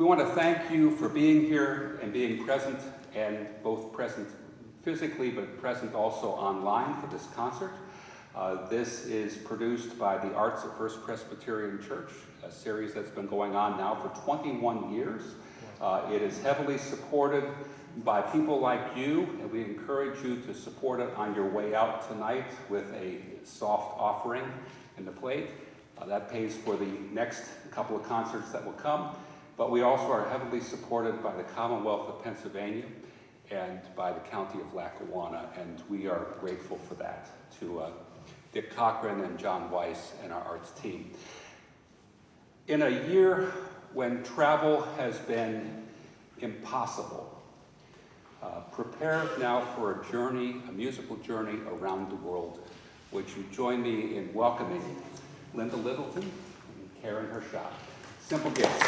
We want to thank you for being here and being present, and both present physically but present also online for this concert. This is produced by the Arts of First Presbyterian Church, a series that's been going on now for 21 years. It is heavily supported by people like you, and we encourage you to support it on your way out tonight with a soft offering in the plate. That pays for the next couple of concerts that will come, but we also are heavily supported by the Commonwealth of Pennsylvania and by the County of Lackawanna, and we are grateful for that to Dick Cochran and John Weiss and our arts team. In a year when travel has been impossible, prepare now for a journey, a musical journey around the world. Would you join me in welcoming Linda Littleton and Karen Hershot? Simple gifts.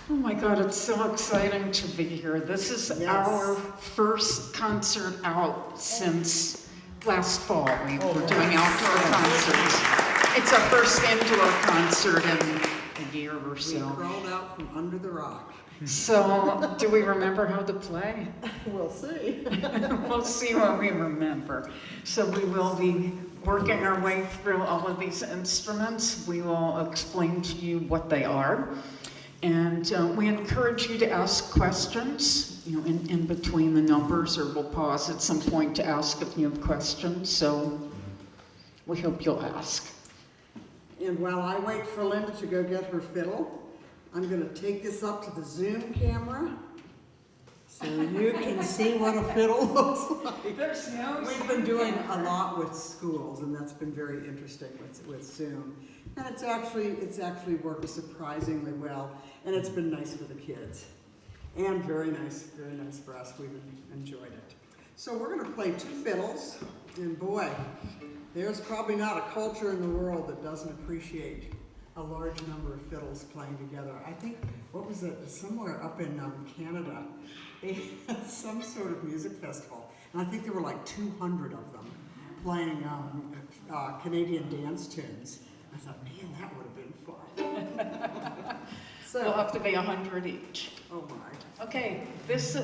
Oh my God, it's so exciting to be here. This is our first concert out since last fall. We were doing outdoor concerts. It's our first indoor concert in a year or so. We crawled out from under the rock. So, do we remember how to play? We'll see. We'll see what we remember. So we will be working our way through all of these instruments. We will explain to you what they are. And we encourage you to ask questions, in between the numbers, or we'll pause at some point to ask if you have questions. So we hope you'll ask. And while I wait for Linda to go get her fiddle, I'm going to take this up to the Zoom camera so you can see what a fiddle looks like. There's no We've been doing a lot with schools, and that's been very interesting with Zoom. And it's actually worked surprisingly well, and it's been nice for the kids. And very nice for us. We've enjoyed it. So we're going to play two fiddles, and boy, there's probably not a culture in the world that doesn't appreciate a large number of fiddles playing together. I think, what was it, somewhere up in Canada, they had some sort of music festival, and I think there were like 200 of them playing Canadian dance tunes. I thought, man, that would have been fun. So, We'll have to be 100 each. oh my. Okay, this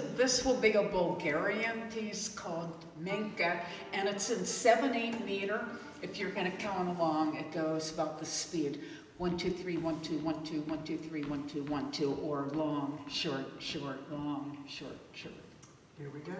will be a Bulgarian piece called Minka, and it's in 7/8 meter. If you're going to count along, it goes about the speed 1 2 3 1 2 1 2 1 2 3 1 2 1 2, or long short short long short short. Here we go.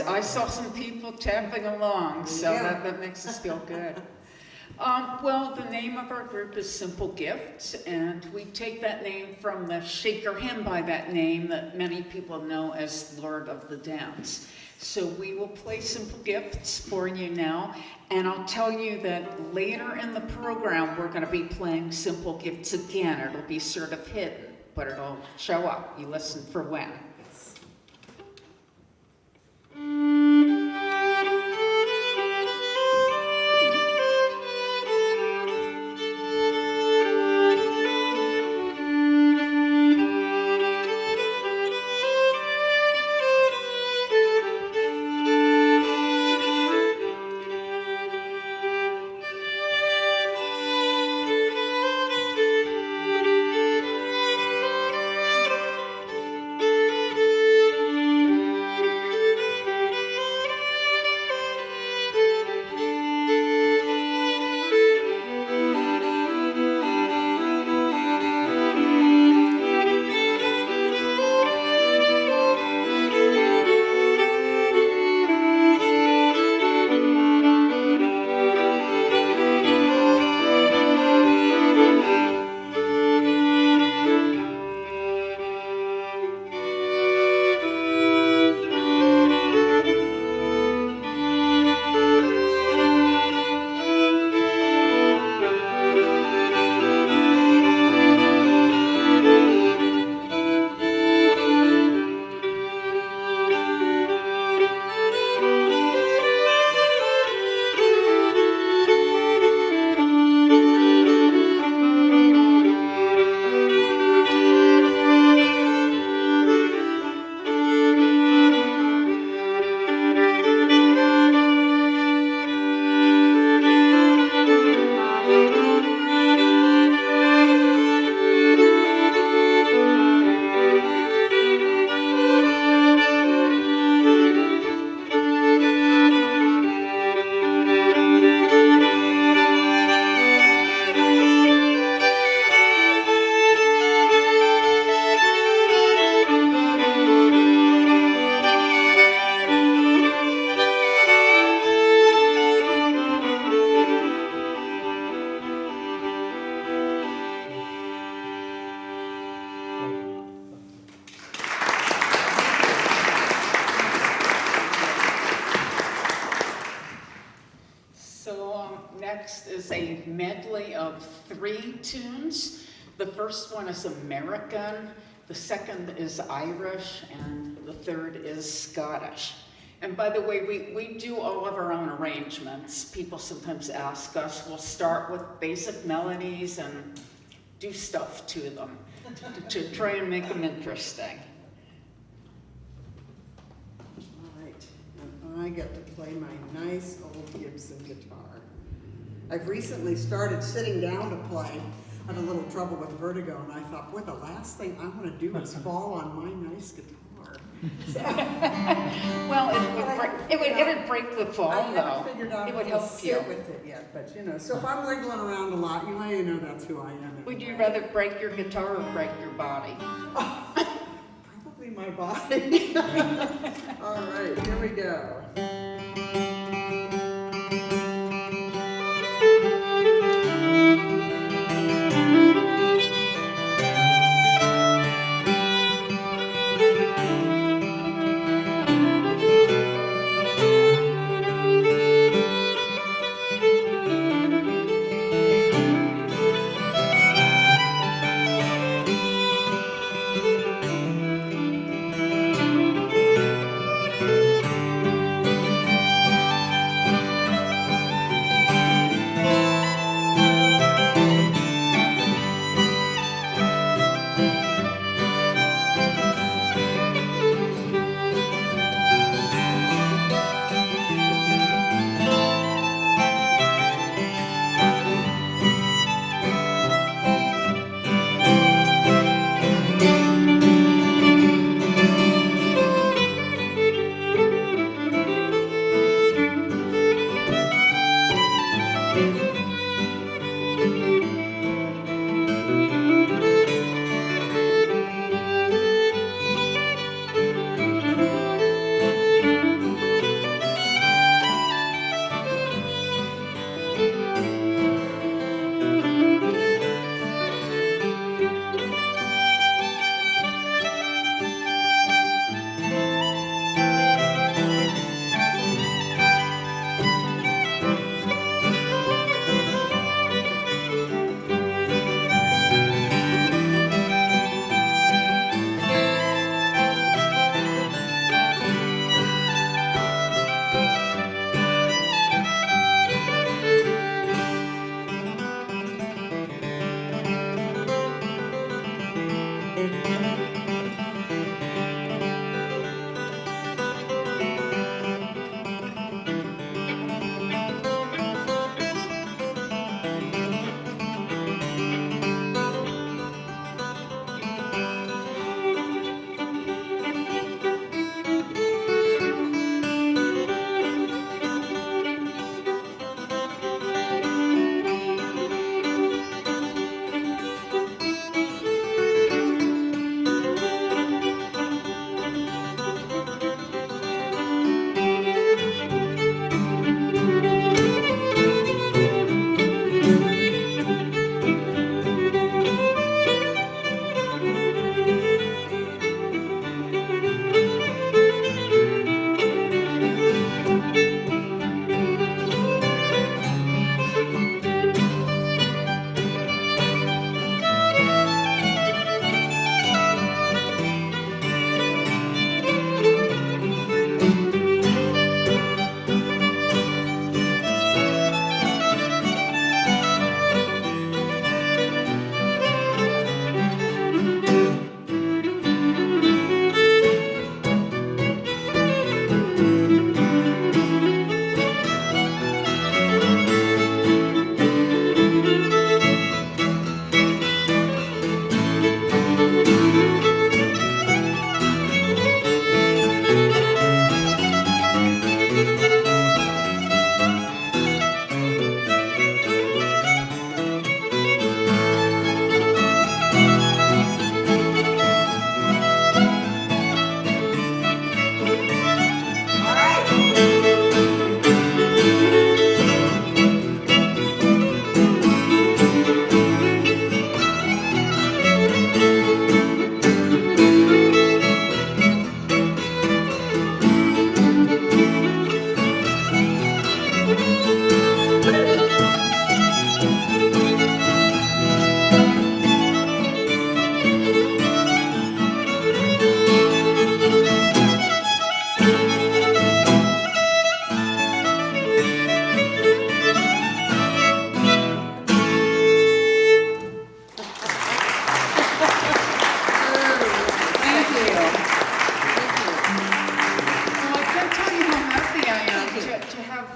I saw some people tapping along, so Yeah. that makes us feel good. Well, the name of our group is Simple Gifts, and we take that name from the Shaker hymn by that name that many people know as Lord of the Dance. So we will play Simple Gifts for you now, and I'll tell you that later in the program we're going to be playing Simple Gifts again. It'll be sort of hidden, but it'll show up. You listen for when. Next is a medley of 3 tunes. The first one is American, the second is Irish, and the third is Scottish. And by the way, we do all of our own arrangements. People sometimes ask us, we'll start with basic melodies and do stuff to them to try and make them interesting. All right, and I get to play my nice old Gibson guitar. I've recently started sitting down to play. I had a little trouble with vertigo, and I thought, boy, the last thing I want to do is fall on my nice guitar. So, Well, it would break the fall, I though. haven't figured out It how would to help you. sit with it yet, but you know. So if I'm wiggling around a lot, you know that's who I am. Would you rather break your guitar or break your body? Probably my body. All right, here we go.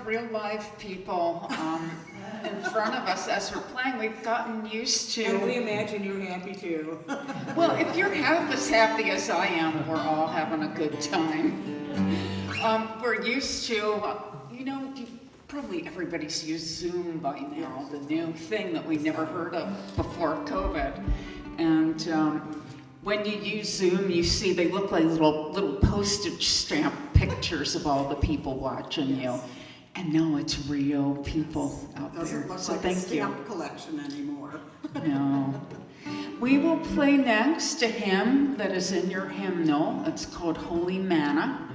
have real live people in front of us as we're playing. We've gotten used And we to, imagine you're happy too. well, if you're half as happy as I am, we're all having a good time. We're used to, probably everybody's used Zoom by now, the new thing that we never heard of before COVID. And when you use Zoom, you see they look like little postage stamp pictures of all the people watching you. And no, it's real people out there. Doesn't look So like a thank you. stamp collection anymore. No. We will play next a hymn that is in your hymnal. It's called Holy Manna.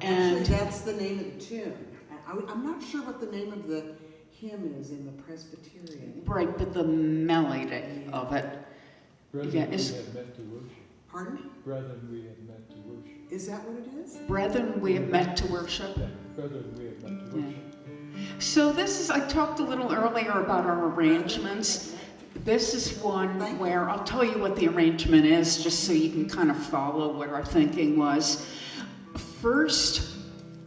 Actually, And that's the name of the tune. I'm not sure what the name of the hymn is in the Presbyterian. right, but the melody of it. Brethren, Yeah, we it's- have met to worship. Pardon? Brethren, we have met to worship. Is that what it is? Brethren, we have met to worship. Yeah, brethren, we have met to Yeah. worship. So I talked a little earlier about our arrangements. This is one where, I'll tell you what the arrangement is, just so you can kind of follow what our thinking was. First,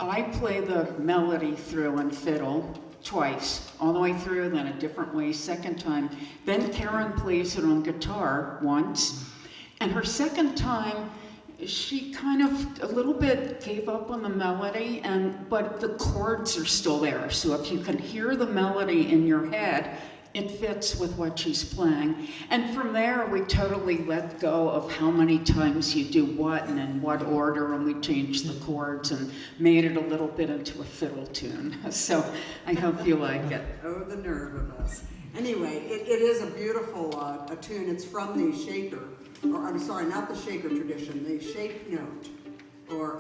I play the melody through and fiddle twice, all the way through, then a different way second time. Then Karen plays it on guitar once, and her second time, she kind of a little bit gave up on the melody, but the chords are still there. So if you can hear the melody in your head, it fits with what she's playing. And from there, we totally let go of how many times you do what and in what order, and we changed the chords and made it a little bit into a fiddle tune. So I hope you like it. Oh, the nerve of us. Anyway, it is a beautiful a tune. It's from the Shaker, or I'm sorry, not the Shaker tradition, the Shape Note, or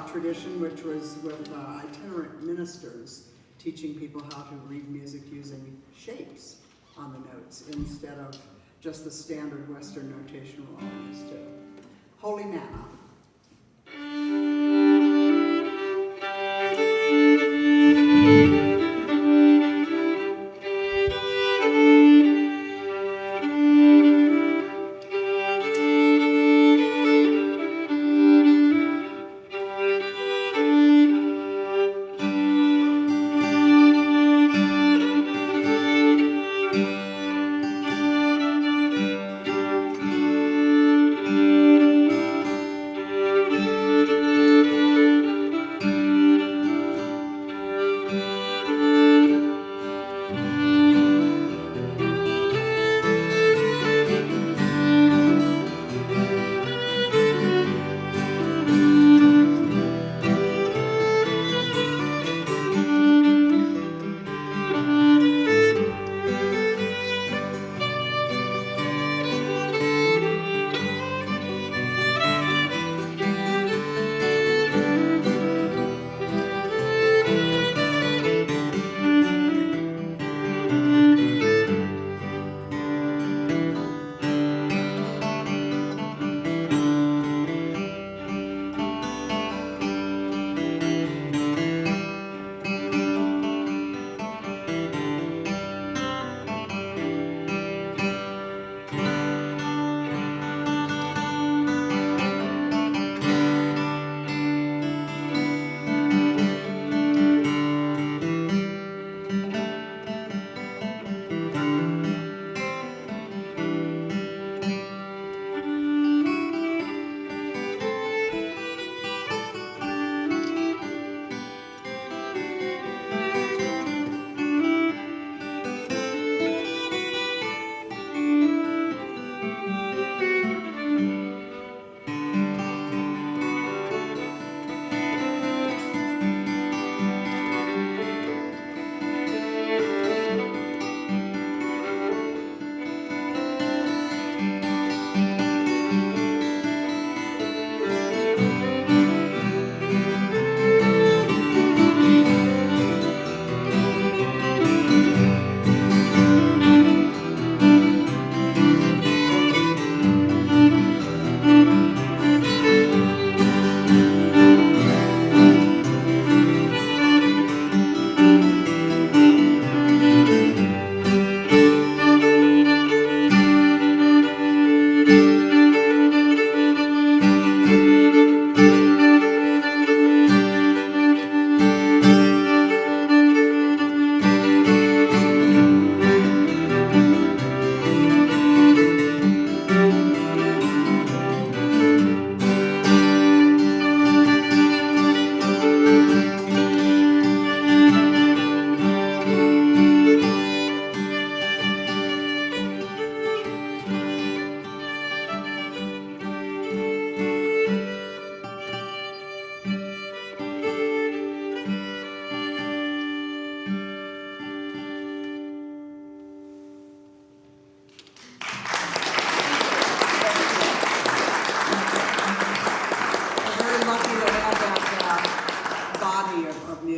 tradition which was with itinerant ministers teaching people how to read music using shapes on the notes instead of just the standard Western notation we're all used to. Holy Manna.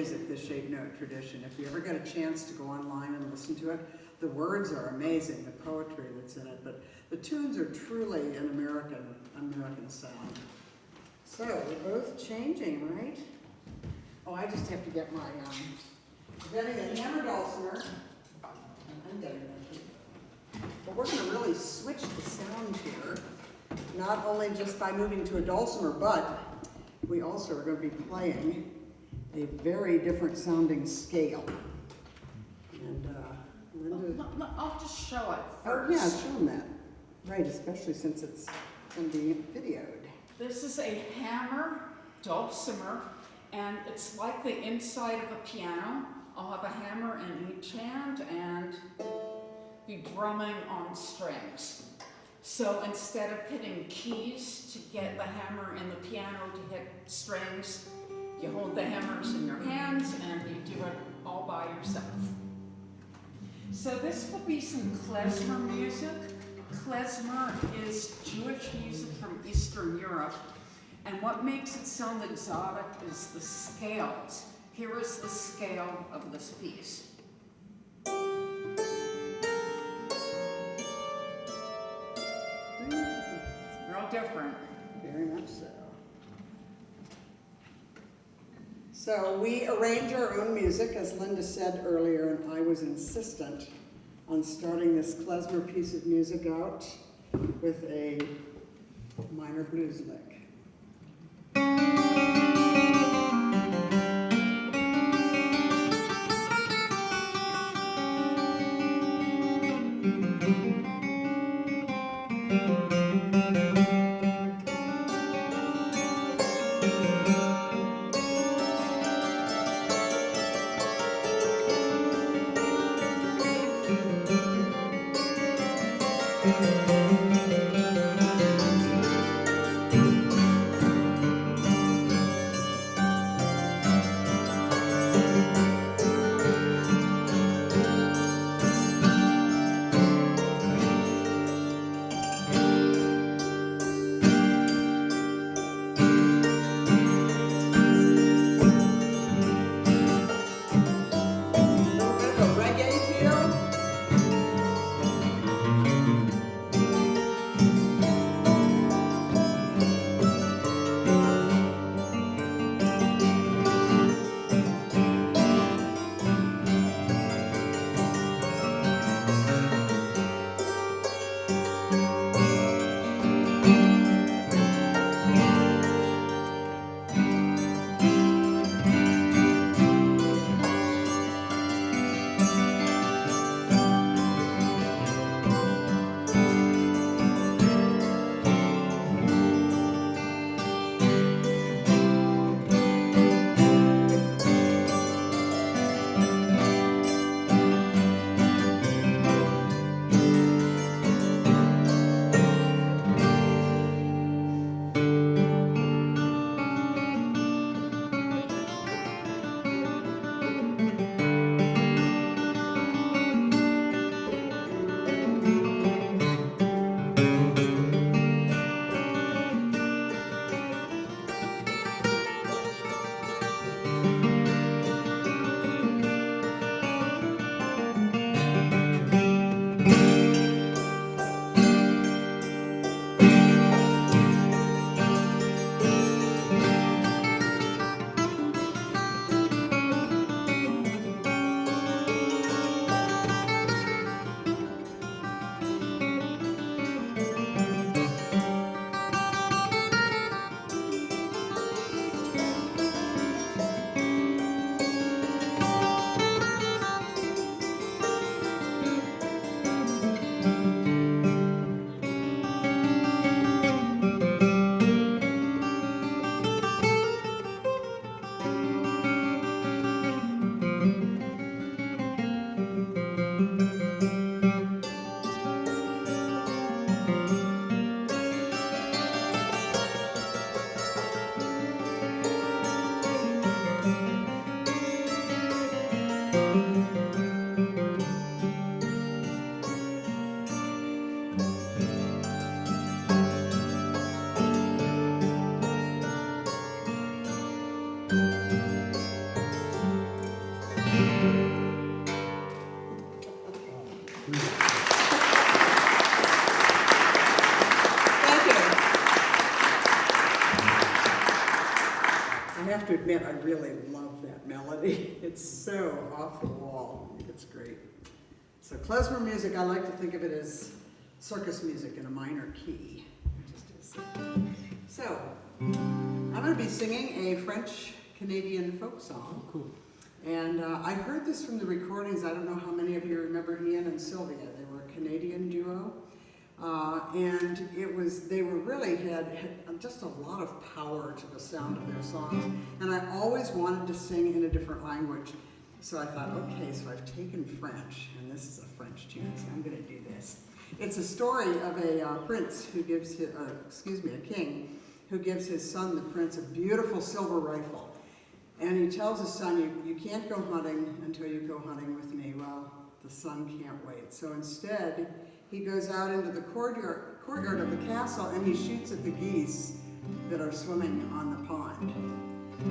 music, the shape note tradition. If you ever get a chance to go online and listen to it, the words are amazing, the poetry that's in it, but the tunes are truly an American sound. So we're both changing, right? Oh, I just have to get my, getting a hammer dulcimer. I'm getting it. But we're gonna really switch the sound here, not only just by moving to a dulcimer, but we also are gonna be playing a very different sounding scale. And Linda, I'll just show it oh first. yeah, show them that. Right, especially since it's gonna be videoed. This is a hammer dulcimer, and it's like the inside of a piano. I'll have a hammer in each hand and be drumming on strings. So instead of hitting keys to get the hammer in the piano to hit strings, you hold the hammers in your hands and you do it all by yourself. So this will be some klezmer music. Klezmer is Jewish music from Eastern Europe, and what makes it sound exotic is the scales. Here is the scale of this piece. Real different. Very much so. So we arrange our own music, as Linda said earlier, and I was insistent on starting this klezmer piece of music out with a minor blues lick. really love that melody. It's so off the wall. It's great. So klezmer music, I like to think of it as circus music in a minor key. It just is. So, I'm going to be singing a French-Canadian folk song. Cool. And I heard this from the recordings. I don't know how many of you remember Ian and Sylvia. They were a Canadian duo. And they really had just a lot of power to the sound of their songs. And I always wanted to sing in a different language. So I thought, okay, so I've taken French, and this is a French tune, so I'm going to do this. It's a story of a prince who gives a king who gives his son, the prince, a beautiful silver rifle. And he tells his son, you can't go hunting until you go hunting with me. Well, the son can't wait. So instead, he goes out into the courtyard of the castle and he shoots at the geese that are swimming on the pond.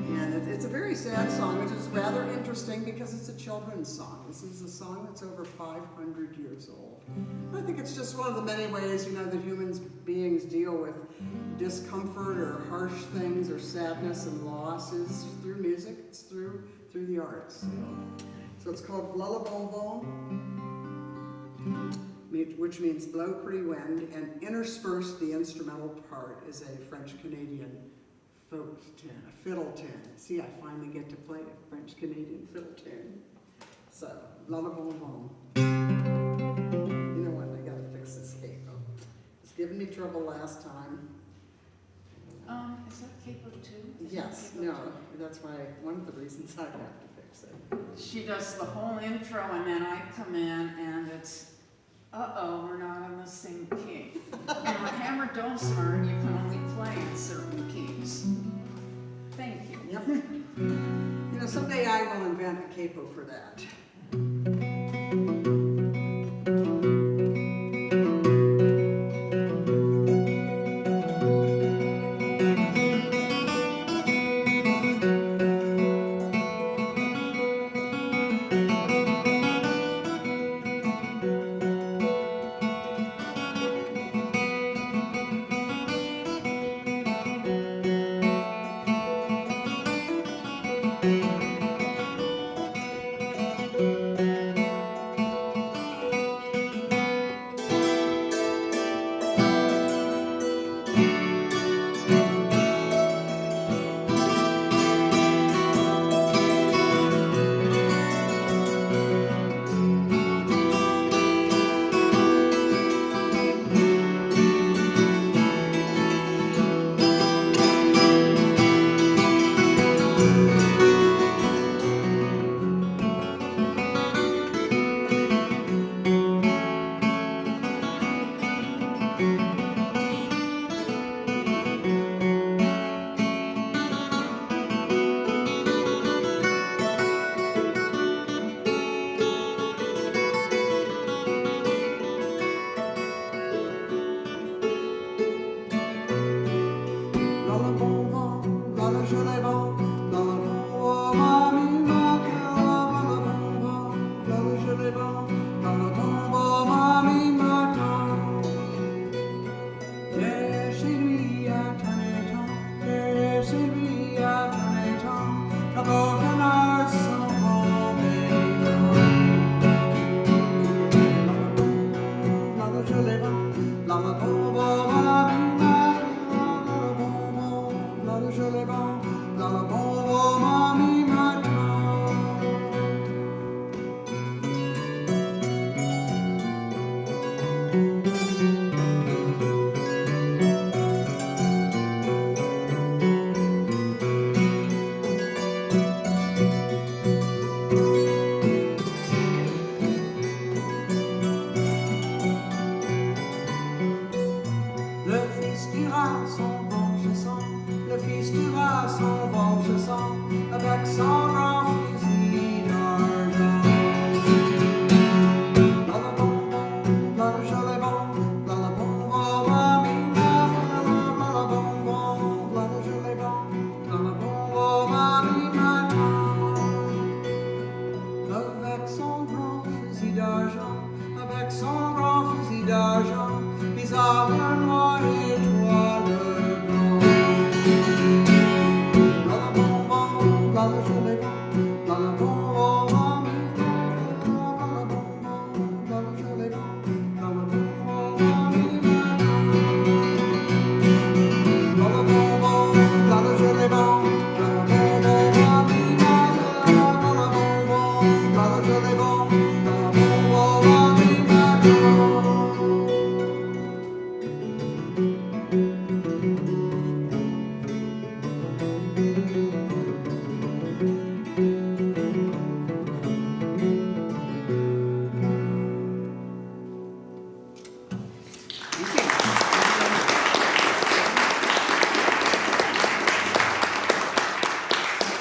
And it's a very sad song, which is rather interesting because it's a children's song. This is a song that's over 500 years old. I think it's just one of the many ways, that human beings deal with discomfort or harsh things or sadness and loss is through music. It's through the arts. So it's called Lullaby, which means blow pretty wind, and interspersed the instrumental part is a French-Canadian folk tune, a fiddle tune. See, I finally get to play a French-Canadian fiddle tune. So, Lullaby. You know what, I gotta fix this capo. It's given me trouble last time. Is that capo too? Yes, no, that's why, one of the reasons I have to fix it. She does the whole intro and then I come in and it's, we're not in the same key. And with hammer dulcimer, you can only play in certain keys. Thank you. Yep. Someday I will invent a capo for that.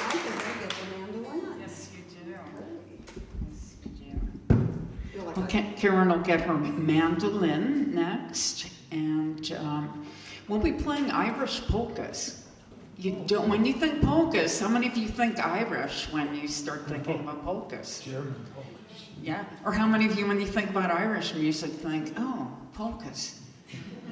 I think I get the mandolin. Yes, you do. Yes, you do. Feel like I- Okay, Karen will get her mandolin next, and we'll be playing Irish polkas. When you think polkas, how many of you think Irish when you start thinking about polkas? German polkas. Yeah, or how many of you, when you think about Irish music, think, oh, polkas?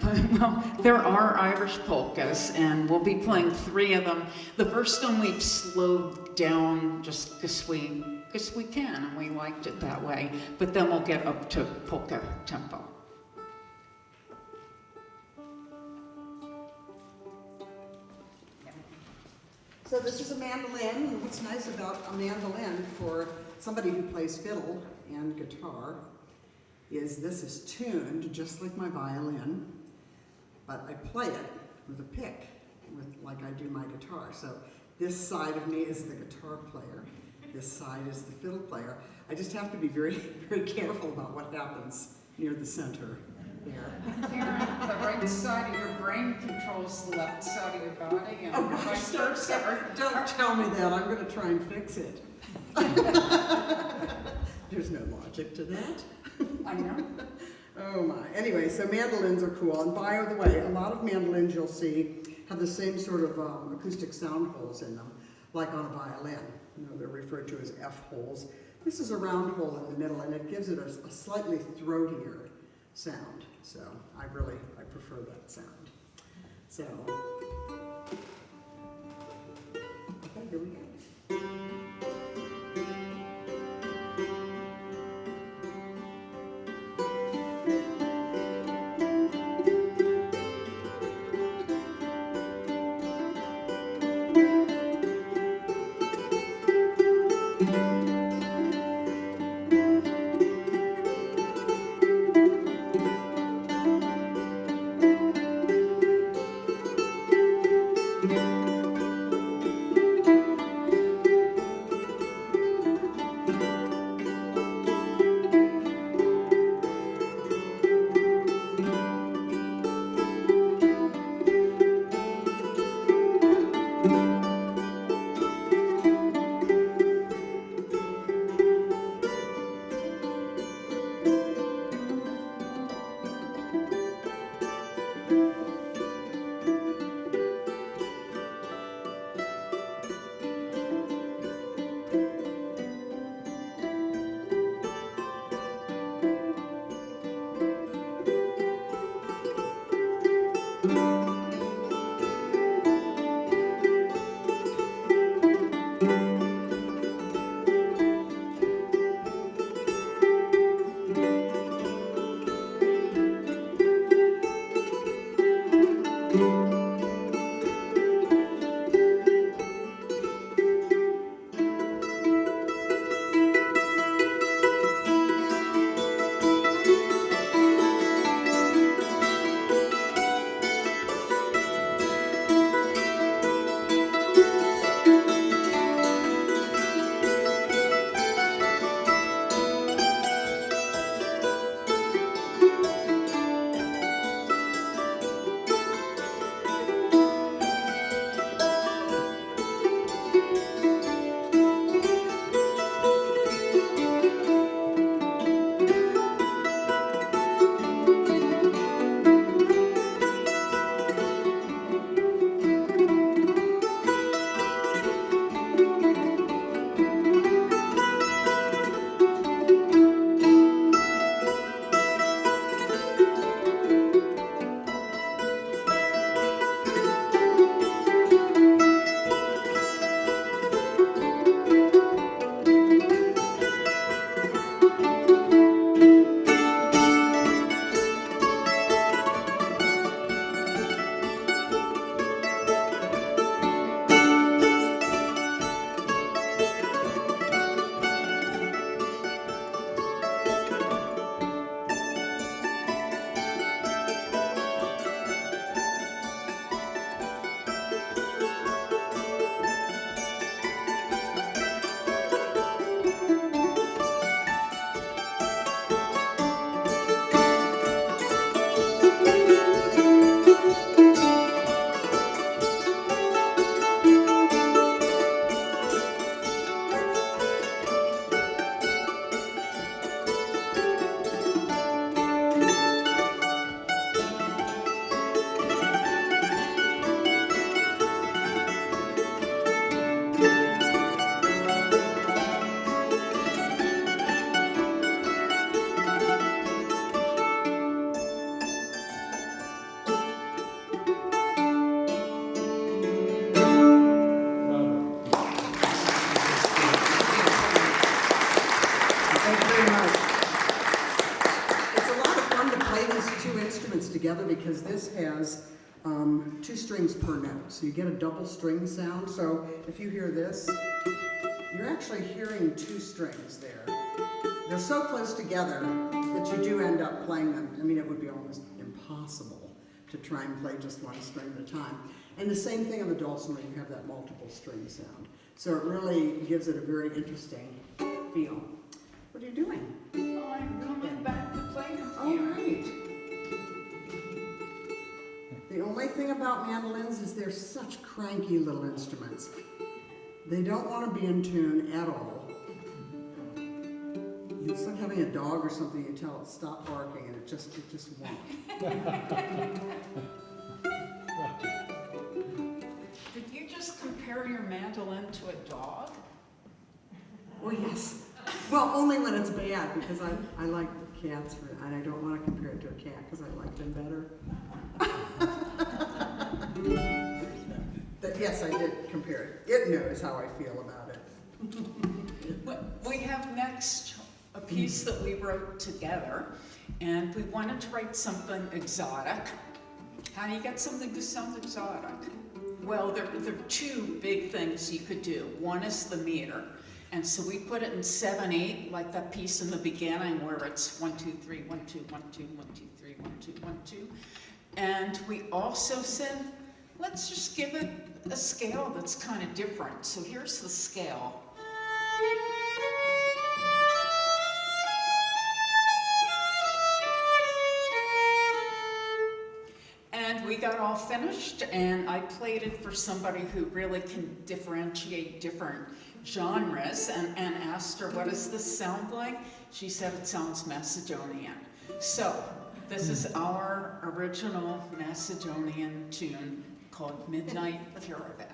But, well, there are Irish polkas, and we'll be playing 3 of them. The first one we've slowed down just because we can, and we liked it that way. But then we'll get up to polka tempo. So this is a mandolin, and what's nice about a mandolin for somebody who plays fiddle and guitar is this is tuned just like my violin, but I play it with a pick, like I do my guitar. So this side of me is the guitar player, this side is the fiddle player. I just have to be very, very careful about what happens near the center there. Karen, the right side of your brain controls the left side of your body, and Oh, gosh, don't tell me that. I'm going to try and fix it. There's no logic to that. I know. Oh my. Anyway, so mandolins are cool. And by the way, a lot of mandolins you'll see have the same sort of acoustic sound holes in them, like on a violin. You know, they're referred to as F holes. This is a round hole in the middle, and it gives it a slightly throatier sound. So I prefer that sound. So, okay, here we go. together because this has 2 strings per note. So you get a double string sound. So if you hear this, you're actually hearing 2 strings there. They're so close together that you do end up playing them. I mean, it would be almost impossible to try and play just 1 string at a time. And the same thing on the dulcimer, you have that multiple string sound. So it really gives it a very interesting feel. What are you doing? Oh, I'm coming back to play with All you. right. The only thing about mandolins is they're such cranky little instruments. They don't want to be in tune at all. It's like having a dog or something, you tell it stop barking and it just won't. Did you just compare your mandolin to a dog? Oh, yes. Well, only when it's bad, because I like cats, and I don't want to compare it to a cat, because I like them better. But yes, I did compare it. It knows how I feel about it. We have next a piece that we wrote together, and we wanted to write something exotic. How do you get something to sound exotic? Well, there are 2 big things you could do. One is the meter. And so we put it in 7/8, like that piece in the beginning where it's 1, 2, 3, 1, 2, 1, 2, 1, 2, 3, 1, 2, 1, 2. And we also said, let's just give it a scale that's kind of different. So here's the scale. And we got all finished, and I played it for somebody who really can differentiate different genres, and asked her, what does this sound like? She said it sounds Macedonian. So this is our original Macedonian tune called Midnight Caravan.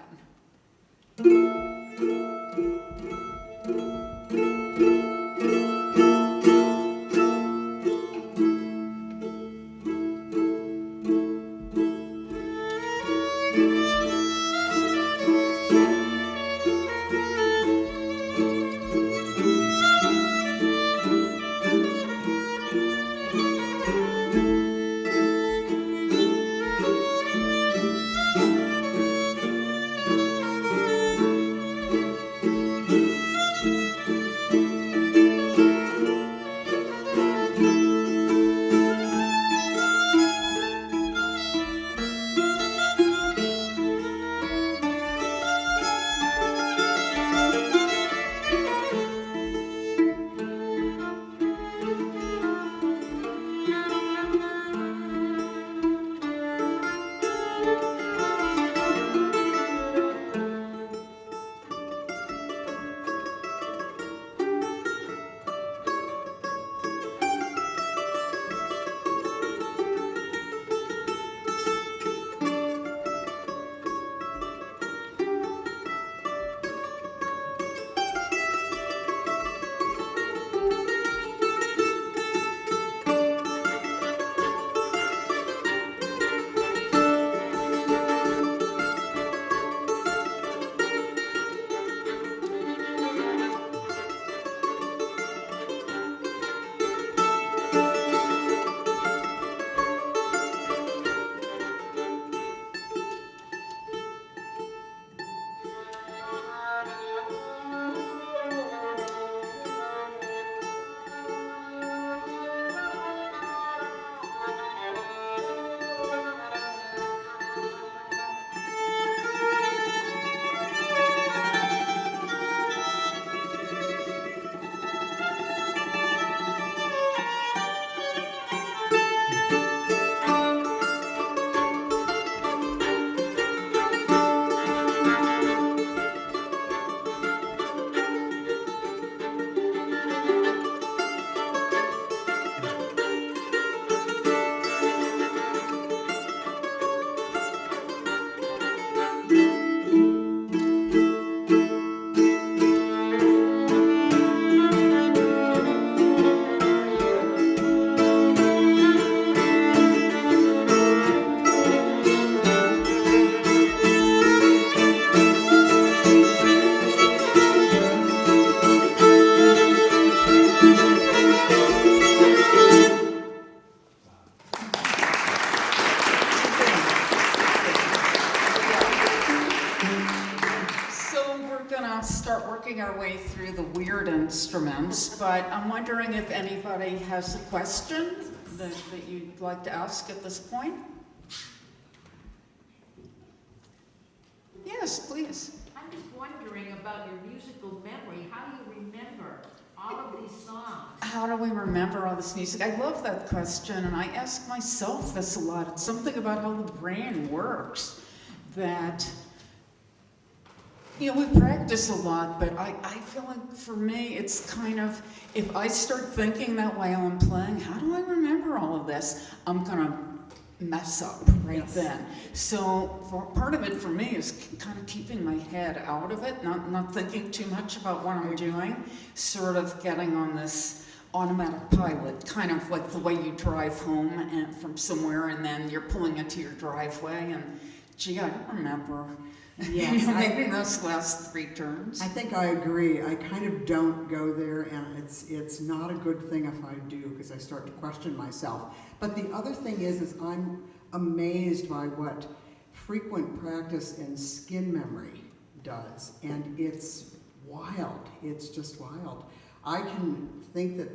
start working our way through the weird instruments, but I'm wondering if anybody has a question that you'd like to ask at this point? Yes, please. I'm just wondering about your musical memory. How do you remember all of these songs? How do we remember all this music? I love that question, and I ask myself this a lot. It's something about how the brain works that, you know, we practice a lot, but I feel like for me, it's kind of, if I start thinking that while I'm playing, how do I remember all of this? I'm gonna mess up right Yes. then. So part of it for me is kind of keeping my head out of it, not thinking too much about what I'm doing, sort of getting on this automatic pilot, kind of like the way you drive home and from somewhere and then you're pulling into your driveway and, gee, I don't remember. Yes, Maybe those last 3 turns. I think I agree. I kind of don't go there, and it's not a good thing if I do, because I start to question myself. But the other thing is I'm amazed by what frequent practice and skin memory does, and it's wild. It's just wild. I can think that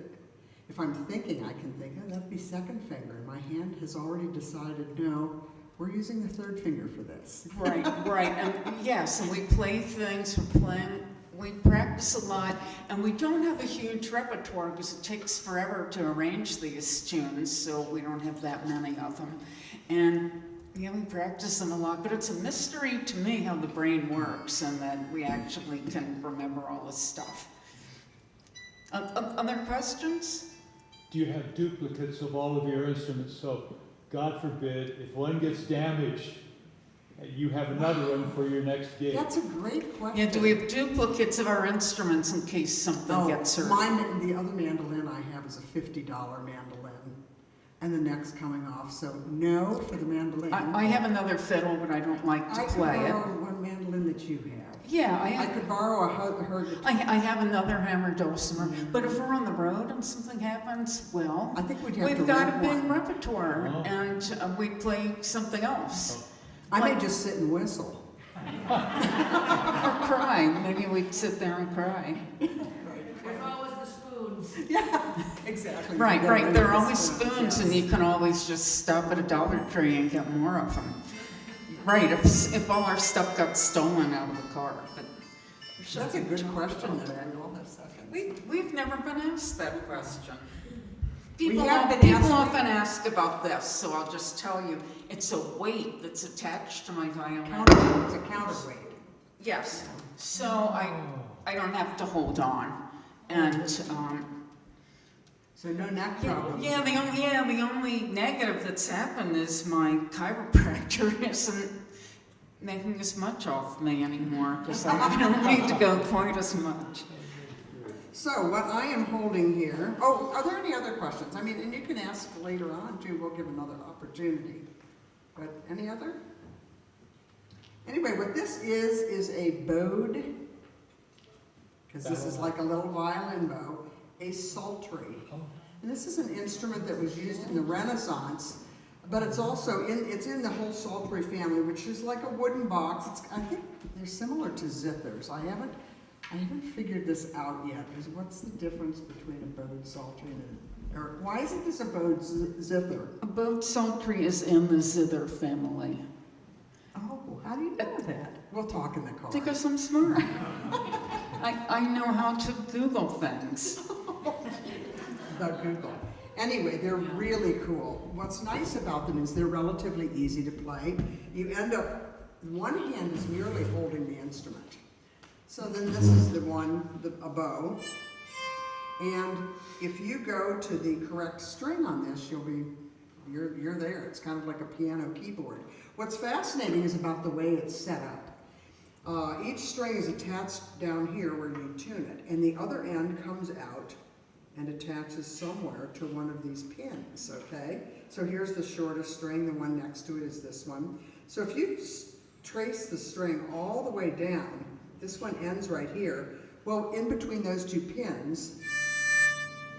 if I'm thinking, I can think, oh, that'd be second finger, and my hand has already decided, no, we're using the third finger for this. Right, right, and yes, and we play things, we practice a lot, and we don't have a huge repertoire because it takes forever to arrange these tunes, so we don't have that many of them. And yeah, we practice them a lot, but it's a mystery to me how the brain works and that we actually can remember all this stuff. Other questions? Do you have duplicates of all of your instruments? So, God forbid, if one gets damaged, you have another one for your next gig. That's a great question. Yeah, do we have duplicates of our instruments in case something gets hurt? The other mandolin I have is a $50 mandolin, and the neck's coming off, so no for the mandolin. I have another fiddle, but I don't like to play I it. could borrow one mandolin that you have. Yeah, I could borrow her guitar. I have another hammer dulcimer, but if we're on the road and something happens, well, I think we'd have to we've got a rent big one. repertoire, Oh. and we play something else. I may just sit and whistle. Or cry, maybe we'd sit there and cry. There's always the spoons. Yeah, exactly. Right, You right, gotta there are bring the always spoons, and yes. you can always just stop at a Dollar Tree and get more of them. Right, if all our stuff got stolen out of the car, but. That's a good question, though. Hold a second. We've never been asked that question. We People, have been people asked- often ask about this, so I'll just tell you, it's a weight that's attached to my violin. It's a counterweight. Yes, so I don't have to hold on, and, So no neck problems. the only negative that's happened is my chiropractor isn't making as much off me anymore, because I don't need to go quite as much. So what I am holding here, oh, are there any other questions? I mean, and you can ask later on too, we'll give another opportunity. But any other? Anyway, what this is a bowed, because this is like a little violin bow, a psaltery. And this is an instrument that was used in the Renaissance, but it's also it's in the whole psaltery family, which is like a wooden box. I think they're similar to zithers. I haven't figured this out yet. What's the difference between a bowed psaltery and or why isn't this a bowed zither? A bowed psaltery is in the zither family. Oh, how do you know that? We'll talk in the car. Because I'm smart. I know how to Google things. About Google. Anyway, they're really cool. What's nice about them is they're relatively easy to play. You end up, one hand is merely holding the instrument. So then this is the one, a bow. And if you go to the correct string on this, you're there. It's kind of like a piano keyboard. What's fascinating is about the way it's set up. Each string is attached down here where you tune it, and the other end comes out and attaches somewhere to one of these pins, okay? So here's the shortest string, the one next to it is this one. So if you trace the string all the way down, this one ends right here. Well, in between those two pins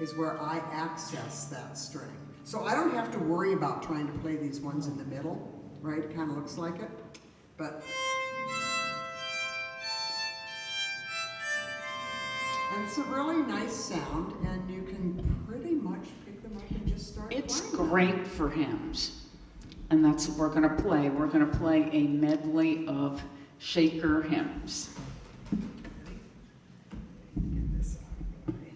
is where I access that string. So I don't have to worry about trying to play these ones in the middle, right? It kind of looks like it, but And it's a really nice sound, and you can pretty much pick them up and just start It's playing them. great for hymns. And that's what we're going to play. We're going to play a medley of Shaker hymns. Get this out of the way.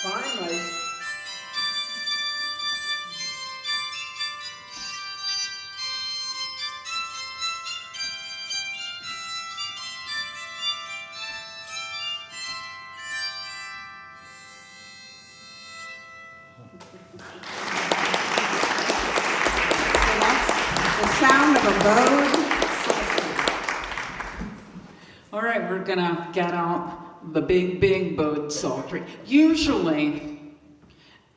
Finally. So that's the sound of a bowed psaltery. All right, we're going to get out the big bowed psaltery. Usually,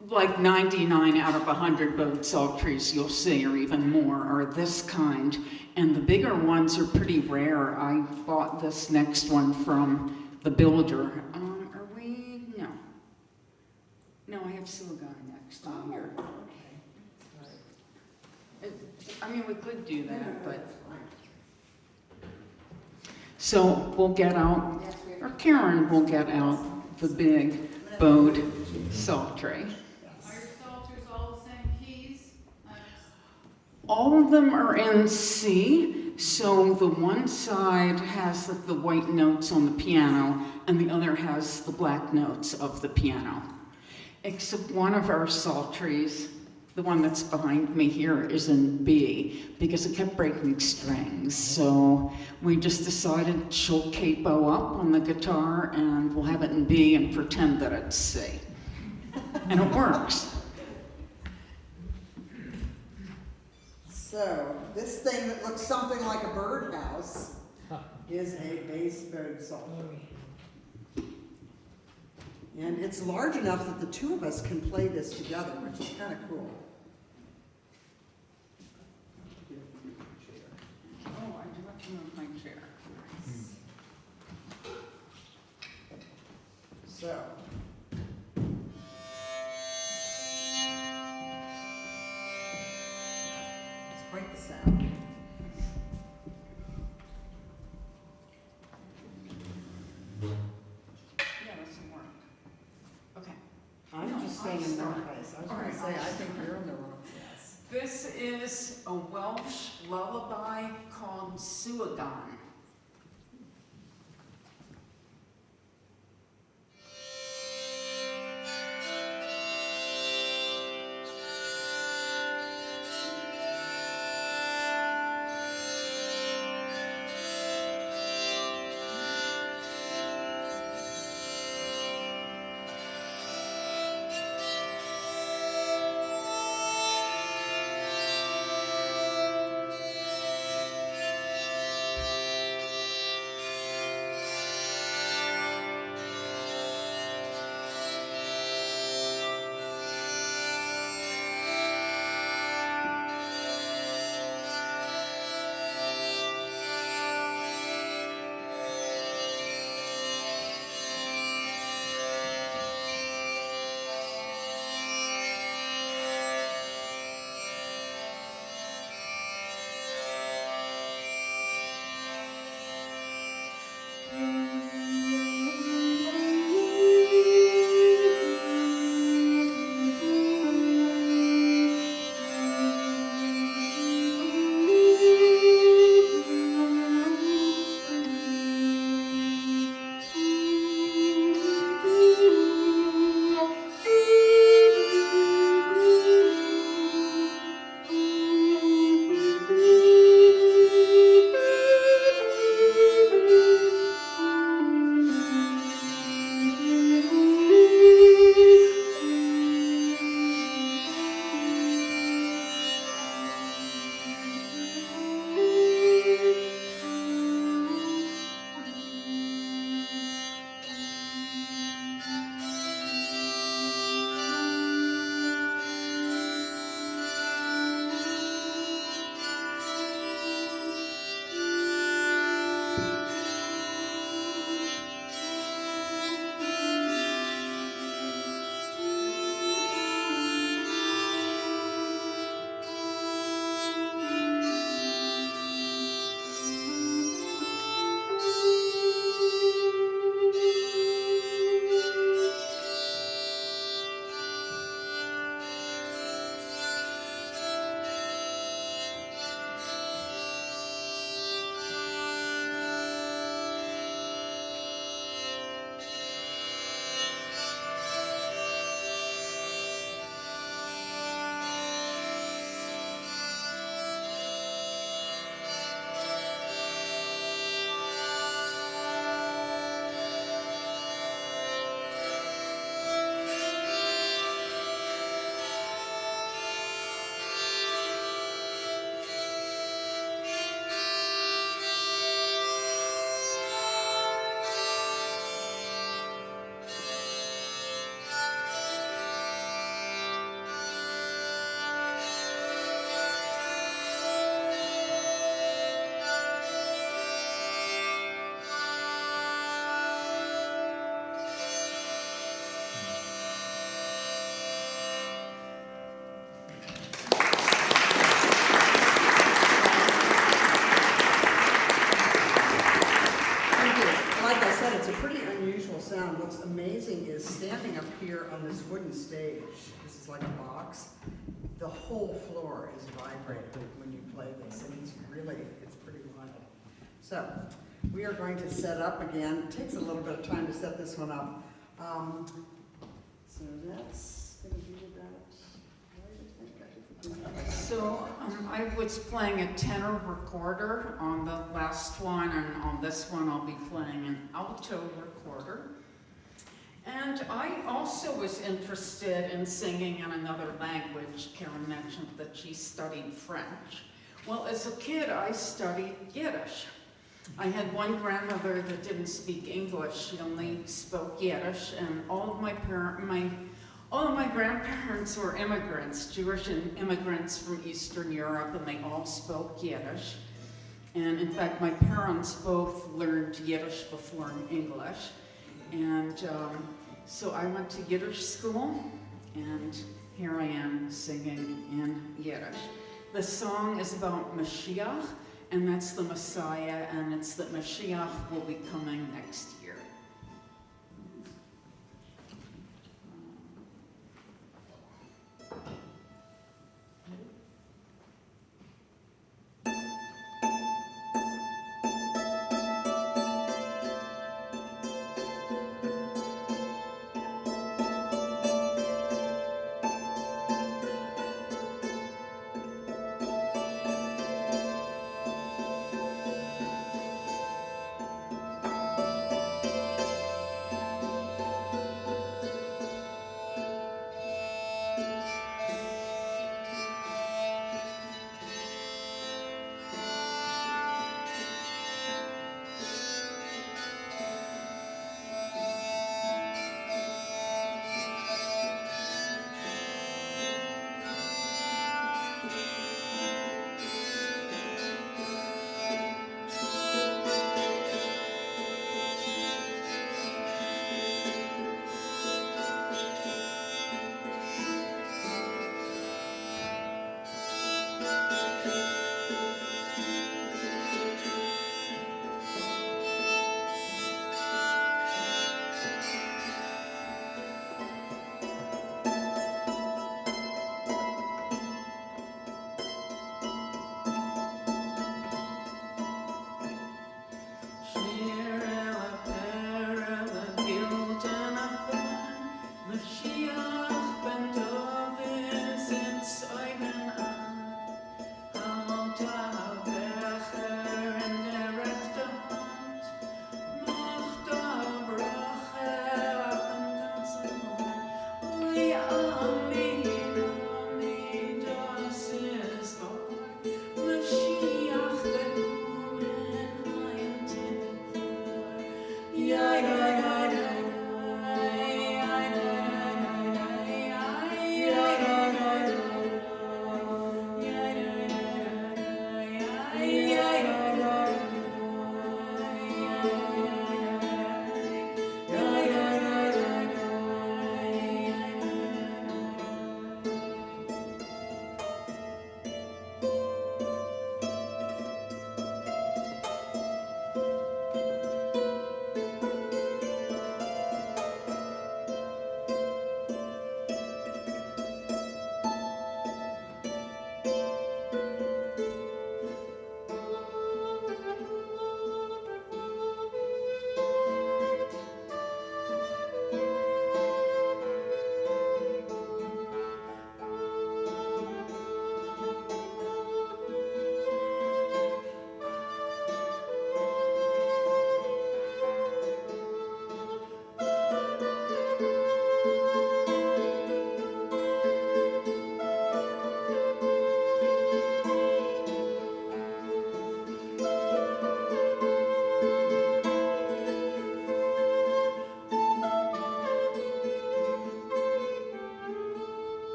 like 99 out of 100 bowed psalteries you'll see, or even more, are this kind. And the bigger ones are pretty rare. I bought this next one from the builder. Are we? No. No, I have Silgon next on here. I mean, we could do that, but. So we'll get out, or Karen will get out the big bowed psaltery. Are your psalters all the same keys? All of them are in C, so the one side has the white notes on the piano, and the other has the black notes of the piano. Except one of our psalteries, the one that's behind me here, is in B, because it kept breaking strings. So we just decided she'll capo up on the guitar, and we'll have it in B and pretend that it's C. And it works. So, this thing that looks something like a birdhouse is a bass bowed psaltery. And it's large enough that the two of us can play this together, which is kind of cool. Oh, I do have to move my chair. So. It's quite the sound. Yeah, this will work. staying in one place. I was All gonna right, say, I I'll think start. you're in the wrong place. This is a Welsh lullaby called Suagan. sound. What's amazing is standing up here on this wooden stage, this is like a box, the whole floor is vibrating when you play this, and it's pretty wild. So, we are going to set up again. It takes a little bit of time to set this one up. So that's going to be about, So I was playing a tenor recorder on the last one, and on this one I'll be playing an alto recorder. And I also was interested in singing in another language. Karen mentioned that she studied French. Well, as a kid, I studied Yiddish. I had one grandmother that didn't speak English. She only spoke Yiddish, and all of my grandparents were immigrants, Jewish immigrants from Eastern Europe, and they all spoke Yiddish. And in fact, my parents both learned Yiddish before English. And so I went to Yiddish school, and here I am singing in Yiddish. The song is about Mashiach, and that's the Messiah, and it's that Mashiach will be coming next year.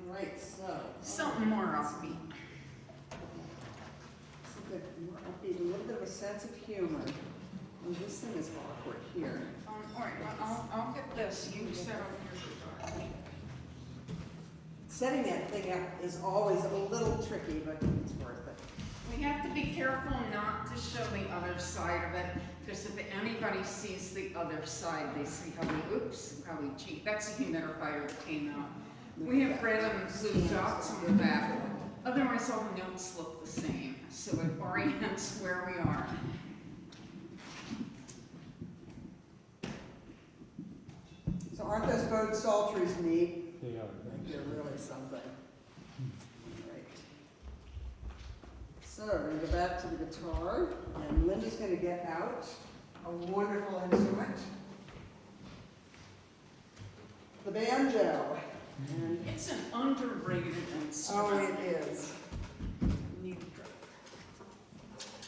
Right, so. Something more upbeat. Something more upbeat, a little bit of a sense of humor. And this thing is awkward here. All right, well, I'll get this. You set up your guitar. Setting that thing up is always a little tricky, but it's worth it. We have to be careful not to show the other side of it, because if anybody sees the other side, they see how we cheat. That's the humidifier that came out. We have red and blue dots on the back, otherwise all the notes look the same, so it orients where we are. So aren't those bowed psalteries neat? They are. They're really something. Right. So we're going to go back to the guitar, and Linda's going to get out a wonderful instrument, the banjo. And It's an underrated oh, instrument. it is.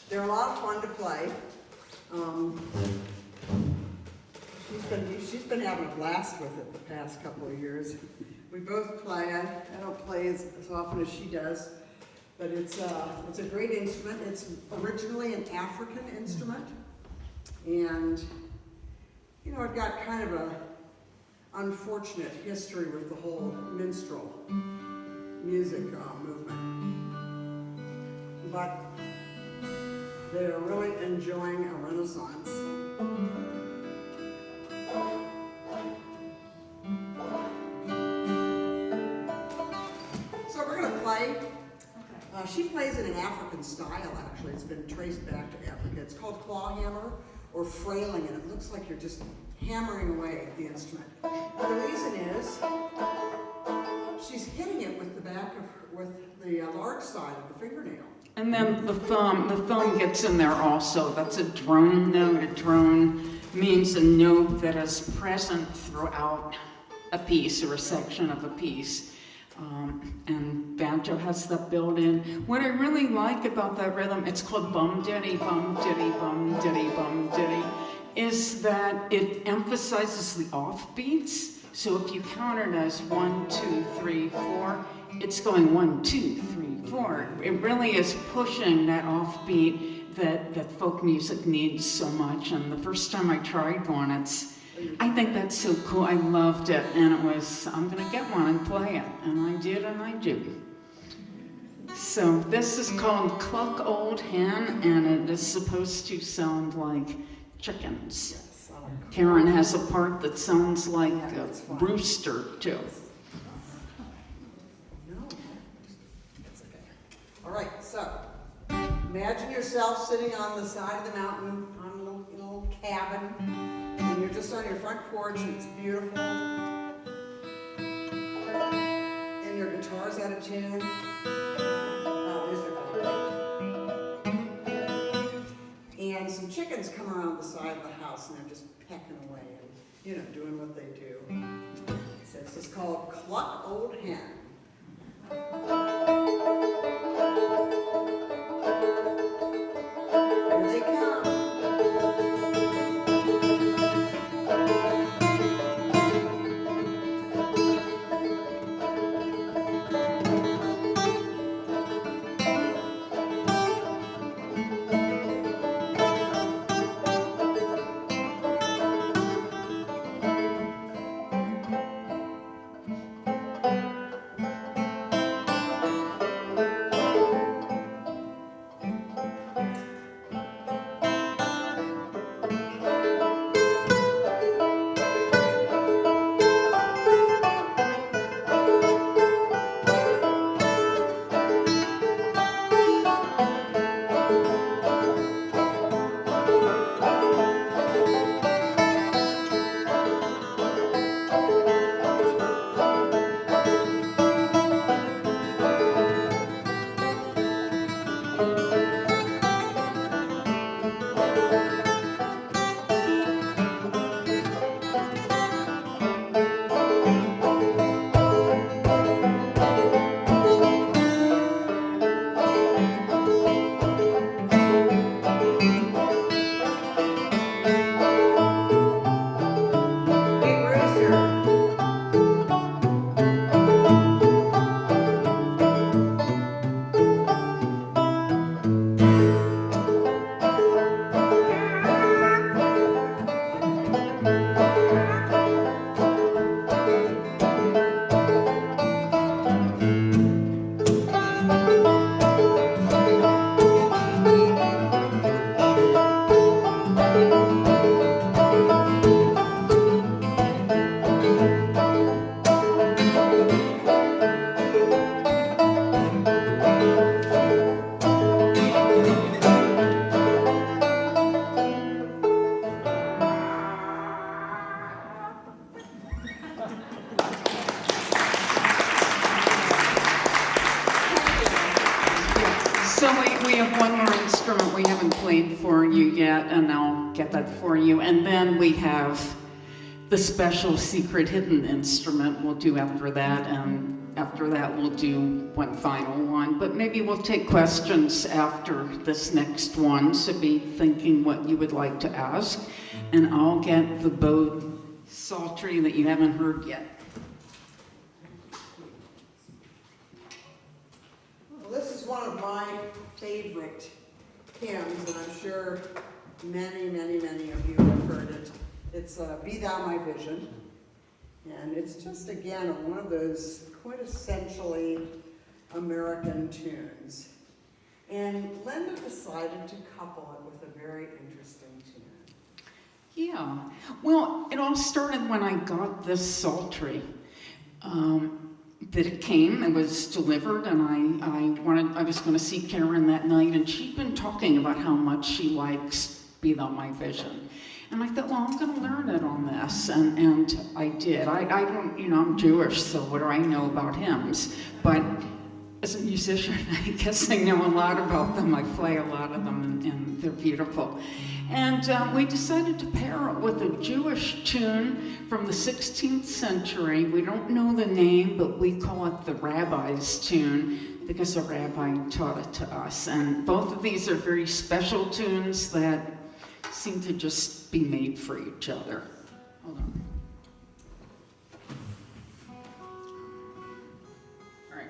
They're a lot of fun to play. She's been having a blast with it the past couple of years. We both play. I don't play as often as she does, but it's a great instrument. It's originally an African instrument, and you know, it got kind of a unfortunate history with the whole minstrel music movement, but they're really enjoying a renaissance. So we're going to play. She plays in an African style, actually. It's been traced back to Africa. It's called claw hammer or frailing, and it looks like you're just hammering away at the instrument. Now, the reason is she's hitting it with the back of with the large side of the fingernail. And then the thumb gets in there also. That's a drone note. A drone means a note that is present throughout a piece or a section of a piece. And banjo has that built in. What I really like about that rhythm, it's called bum diddy, bum diddy, bum diddy, bum diddy, is that it emphasizes the offbeats. So if you count it as 1, 2, 3, 4, it's going 1, 2, 3, 4. It really is pushing that offbeat that folk music needs so much. And the first time I tried one, I think that's so cool. I loved it, and it was, I'm gonna get one and play it, and I did, and I do. So this is called Cluck Old Hen, and it is supposed to sound like chickens. Yes, Karen has a part that sounds like Yeah, a that's fine. rooster too. No, that's okay. All right, so imagine yourself sitting on the side of the mountain on a little cabin, and you're just on your front porch, and it's beautiful, and your guitar's out of tune. Oh, there's the guitar. And some chickens come around the side of the house, and they're just pecking away and, you know, doing what they do. So this is called Cluck Old Hen. Here they come. instrument we haven't played for you yet, and I'll get that for you. And then we have the special secret hidden instrument we'll do after that, and after that we'll do one final one. But maybe we'll take questions after this next one, so be thinking what you would like to ask. And I'll get the bow psaltery that you haven't heard yet. Well, this is one of my favorite hymns, and I'm sure many, many, many of you have heard it. It's Be Thou My Vision, and it's just, again, one of those quintessentially American tunes. And Linda decided to couple it with a very interesting tune. Yeah, well, it all started when I got this psaltery. That it came, it was delivered, and I was going to see Karen that night, and she'd been talking about how much she likes Be Thou My Vision. And I thought, well, I'm going to learn it on this, and I did. I don't, I'm Jewish, so what do I know about hymns? But as a musician, I guess I know a lot about them. I play a lot of them, and they're beautiful. And we decided to pair it with a Jewish tune from the 16th century. We don't know the name, but we call it the Rabbi's tune because a rabbi taught it to us. And both of these are very special tunes that seem to just be made for each other. Hold on. All right.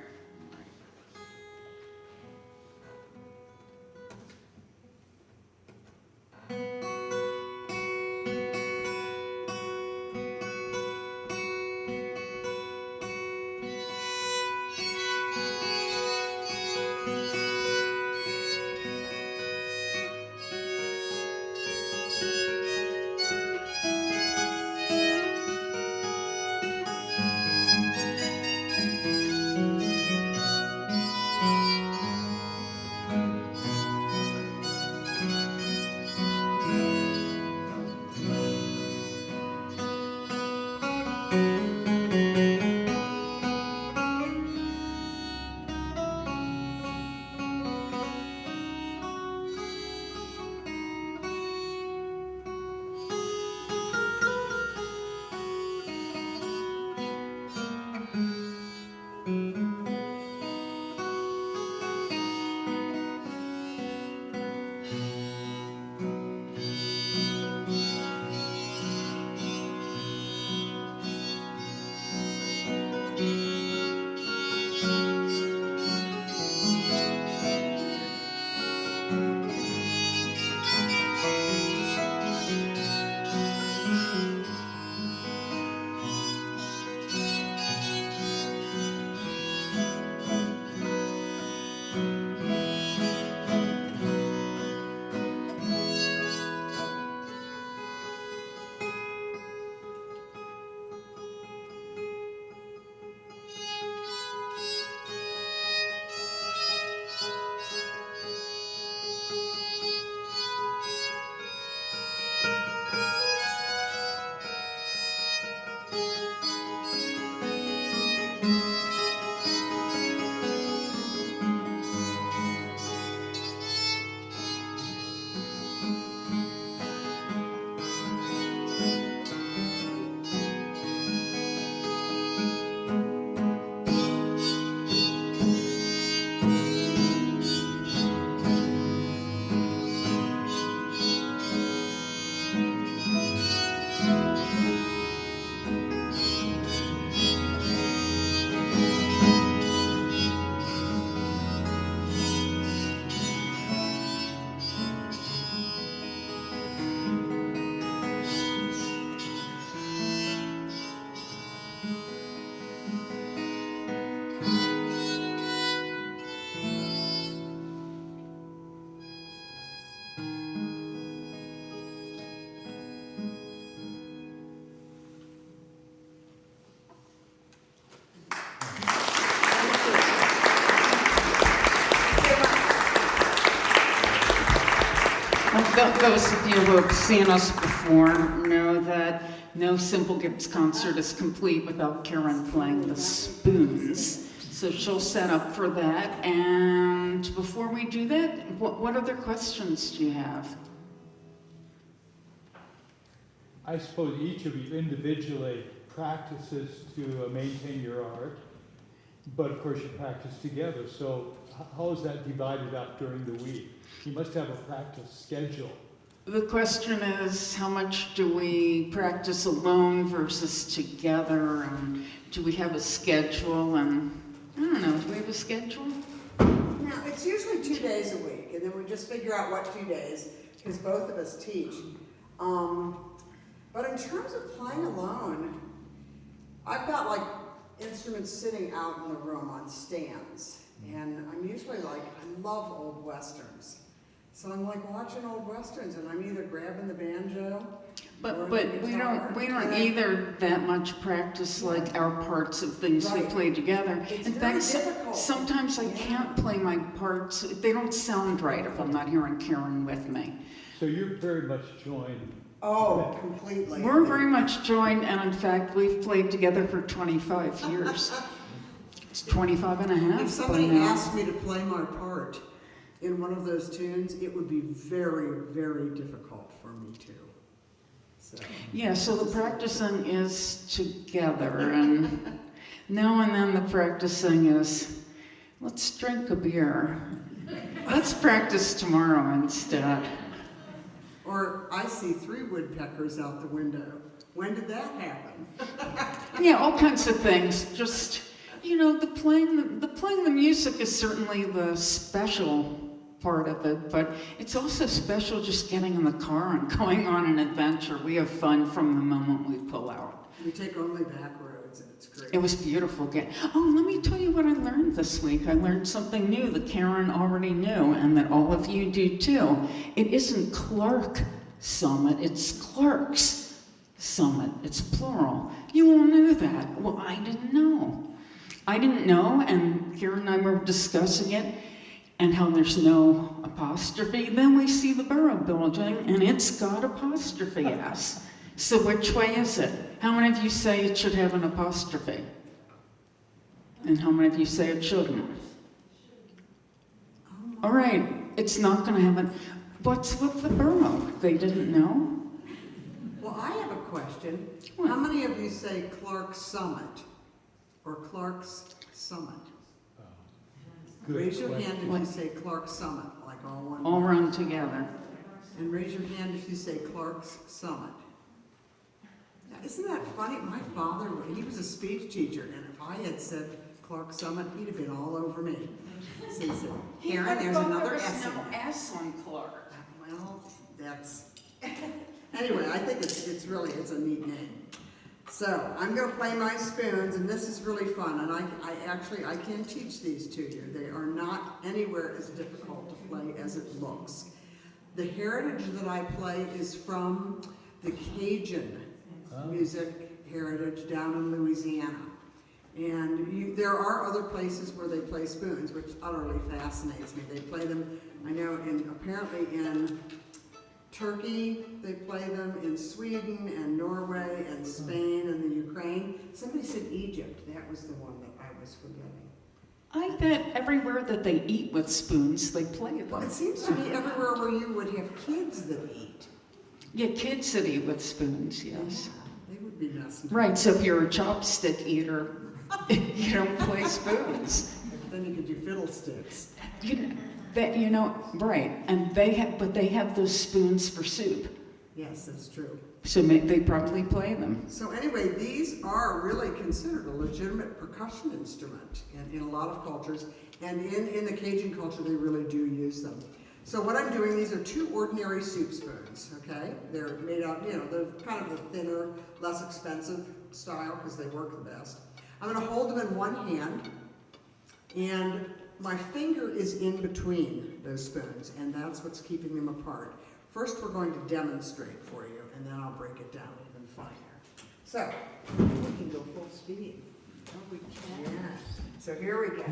Those of you who have seen us before know that no Simple Gifts concert is complete without Karen playing the spoons. So she'll set up for that. And before we do that, what other questions do you have? I suppose each of you individually practices to maintain your art, but of course you practice together. So how is that divided up during the week? You must have a practice schedule. The question is, how much do we practice alone versus together? And do we have a schedule? And I don't know, do we have a schedule? Now, it's usually 2 days a week, and then we just figure out what 2 days, because both of us teach. But in terms of playing alone, I've got like instruments sitting out in the room on stands, and I'm usually like, I love old westerns. So I'm like watching old westerns, and I'm either grabbing the banjo or But the we guitar, don't and I- either that much practice like our parts of things we Right. play together. It's In very fact, difficult. sometimes I Yeah. can't play my parts. They don't sound right if I'm not hearing Karen with me. So you're very much joined. Oh, completely. We're very much joined, and in fact, we've played together for 25 years. It's 25 and a half If somebody by now. asked me to play my part in one of those tunes, it would be very, very difficult for me to. So. Yeah, so the practicing is together, and now and then the practicing is, let's drink a beer. Let's practice tomorrow instead. Or I see 3 woodpeckers out the window. When did that happen? Yeah, all kinds of things. Just, you know, the playing the music is certainly the special part of it, but it's also special just getting in the car and going on an adventure. We have fun from the moment we pull out. We take only back roads, and it's great. It was beautiful. Oh, let me tell you what I learned this week. I learned something new that Karen already knew, and that all of you do too. It isn't Clark Summit, it's Clark's Summit. It's plural. You all knew that. Well, I didn't know. And Karen and I were discussing it, and how there's no apostrophe. Then we see the borough building, and it's got apostrophe S. So which way is it? How many of you say it should have an apostrophe? And how many of you say it shouldn't? All right, it's not going to have an... What's with the borough? They didn't know? Well, I have a question. What? How many of you say Clark Summit or Clark's Summit? Good Raise your question. hand if you say Clark Summit, like all one. All word. run together. And raise your hand if you say Clark's Summit. Now, isn't that funny? My father, he was a speech teacher, and if I had said Clark Summit, he'd have been all over me. So he said, Karen, there's another S in there. S on Clark. Well, that's, anyway, I think it's a neat name. So, I'm gonna play my spoons, and this is really fun, and I can teach these to you. They are not anywhere as difficult to play as it looks. The heritage that I play is from the Cajun music heritage down in Louisiana. And there are other places where they play spoons, which utterly fascinates me. They play them, I know, apparently in Turkey, they play them in Sweden and Norway and Spain and the Ukraine. Somebody said Egypt. That was the one that I was forgetting. I bet everywhere that they eat with spoons, they play Well, it them. seems to be everywhere where you would have kids that eat. Yeah, kids that eat with spoons, yes. Yeah, they would be messing. Right, so if you're a chopstick eater, you don't play spoons. Then you could do fiddlesticks. Right, and they have those spoons for soup, Yes, that's true. so they probably play them. So anyway, these are really considered a legitimate percussion instrument in a lot of cultures, and in the Cajun culture, they really do use them. So what I'm doing, these are 2 ordinary soup spoons, okay? They're made out, they're kind of the thinner, less expensive style because they work the best. I'm gonna hold them in one hand, and my finger is in between those spoons, and that's what's keeping them apart. First, we're going to demonstrate for you, and then I'll break it down even finer. So, we can go full speed. Oh, we can. Yeah. So here we go.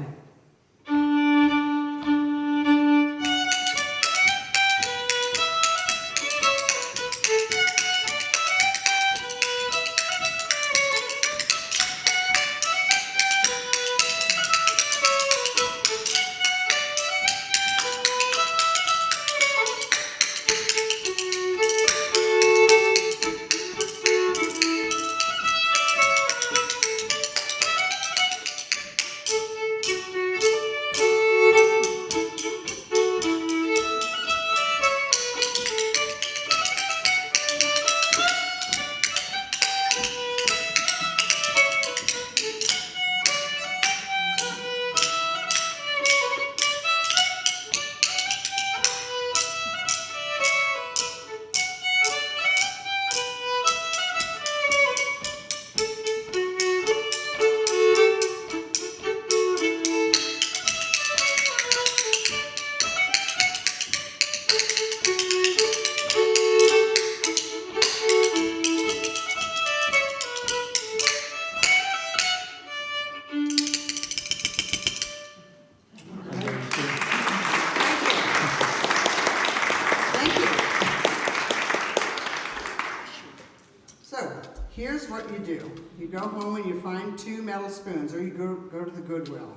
So, here's what you do. You go home and you find 2 metal spoons, or you go to the Goodwill.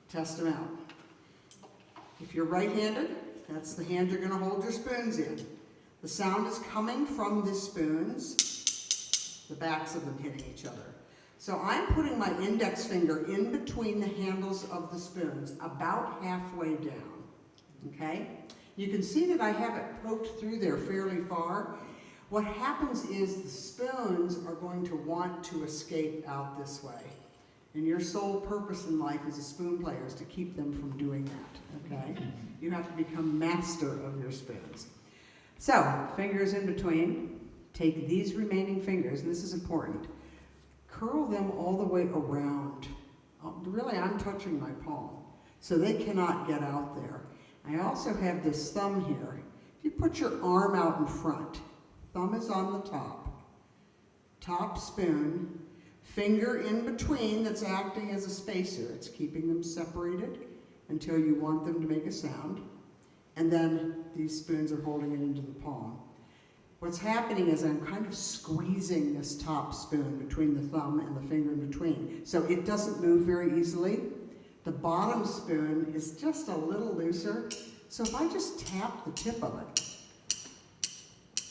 Test them out. If you're right-handed, that's the hand you're gonna hold your spoons in. The sound is coming from the spoons, the backs of them hitting each other. So I'm putting my index finger in between the handles of the spoons, about halfway down, okay? You can see that I have it poked through there fairly far. What happens is the spoons are going to want to escape out this way. And your sole purpose in life as a spoon player is to keep them from doing that, okay? You have to become master of your spoons. So, fingers in between. Take these remaining fingers, and this is important. Curl them all the way around. Really, I'm touching my palm, so they cannot get out there. I also have this thumb here. If you put your arm out in front, thumb is on the top spoon, finger in between that's acting as a spacer. It's keeping them separated until you want them to make a sound. And then these spoons are holding it into the palm. What's happening is I'm kind of squeezing this top spoon between the thumb and the finger in between, so it doesn't move very easily. The bottom spoon is just a little looser, so if I just tap the tip of it,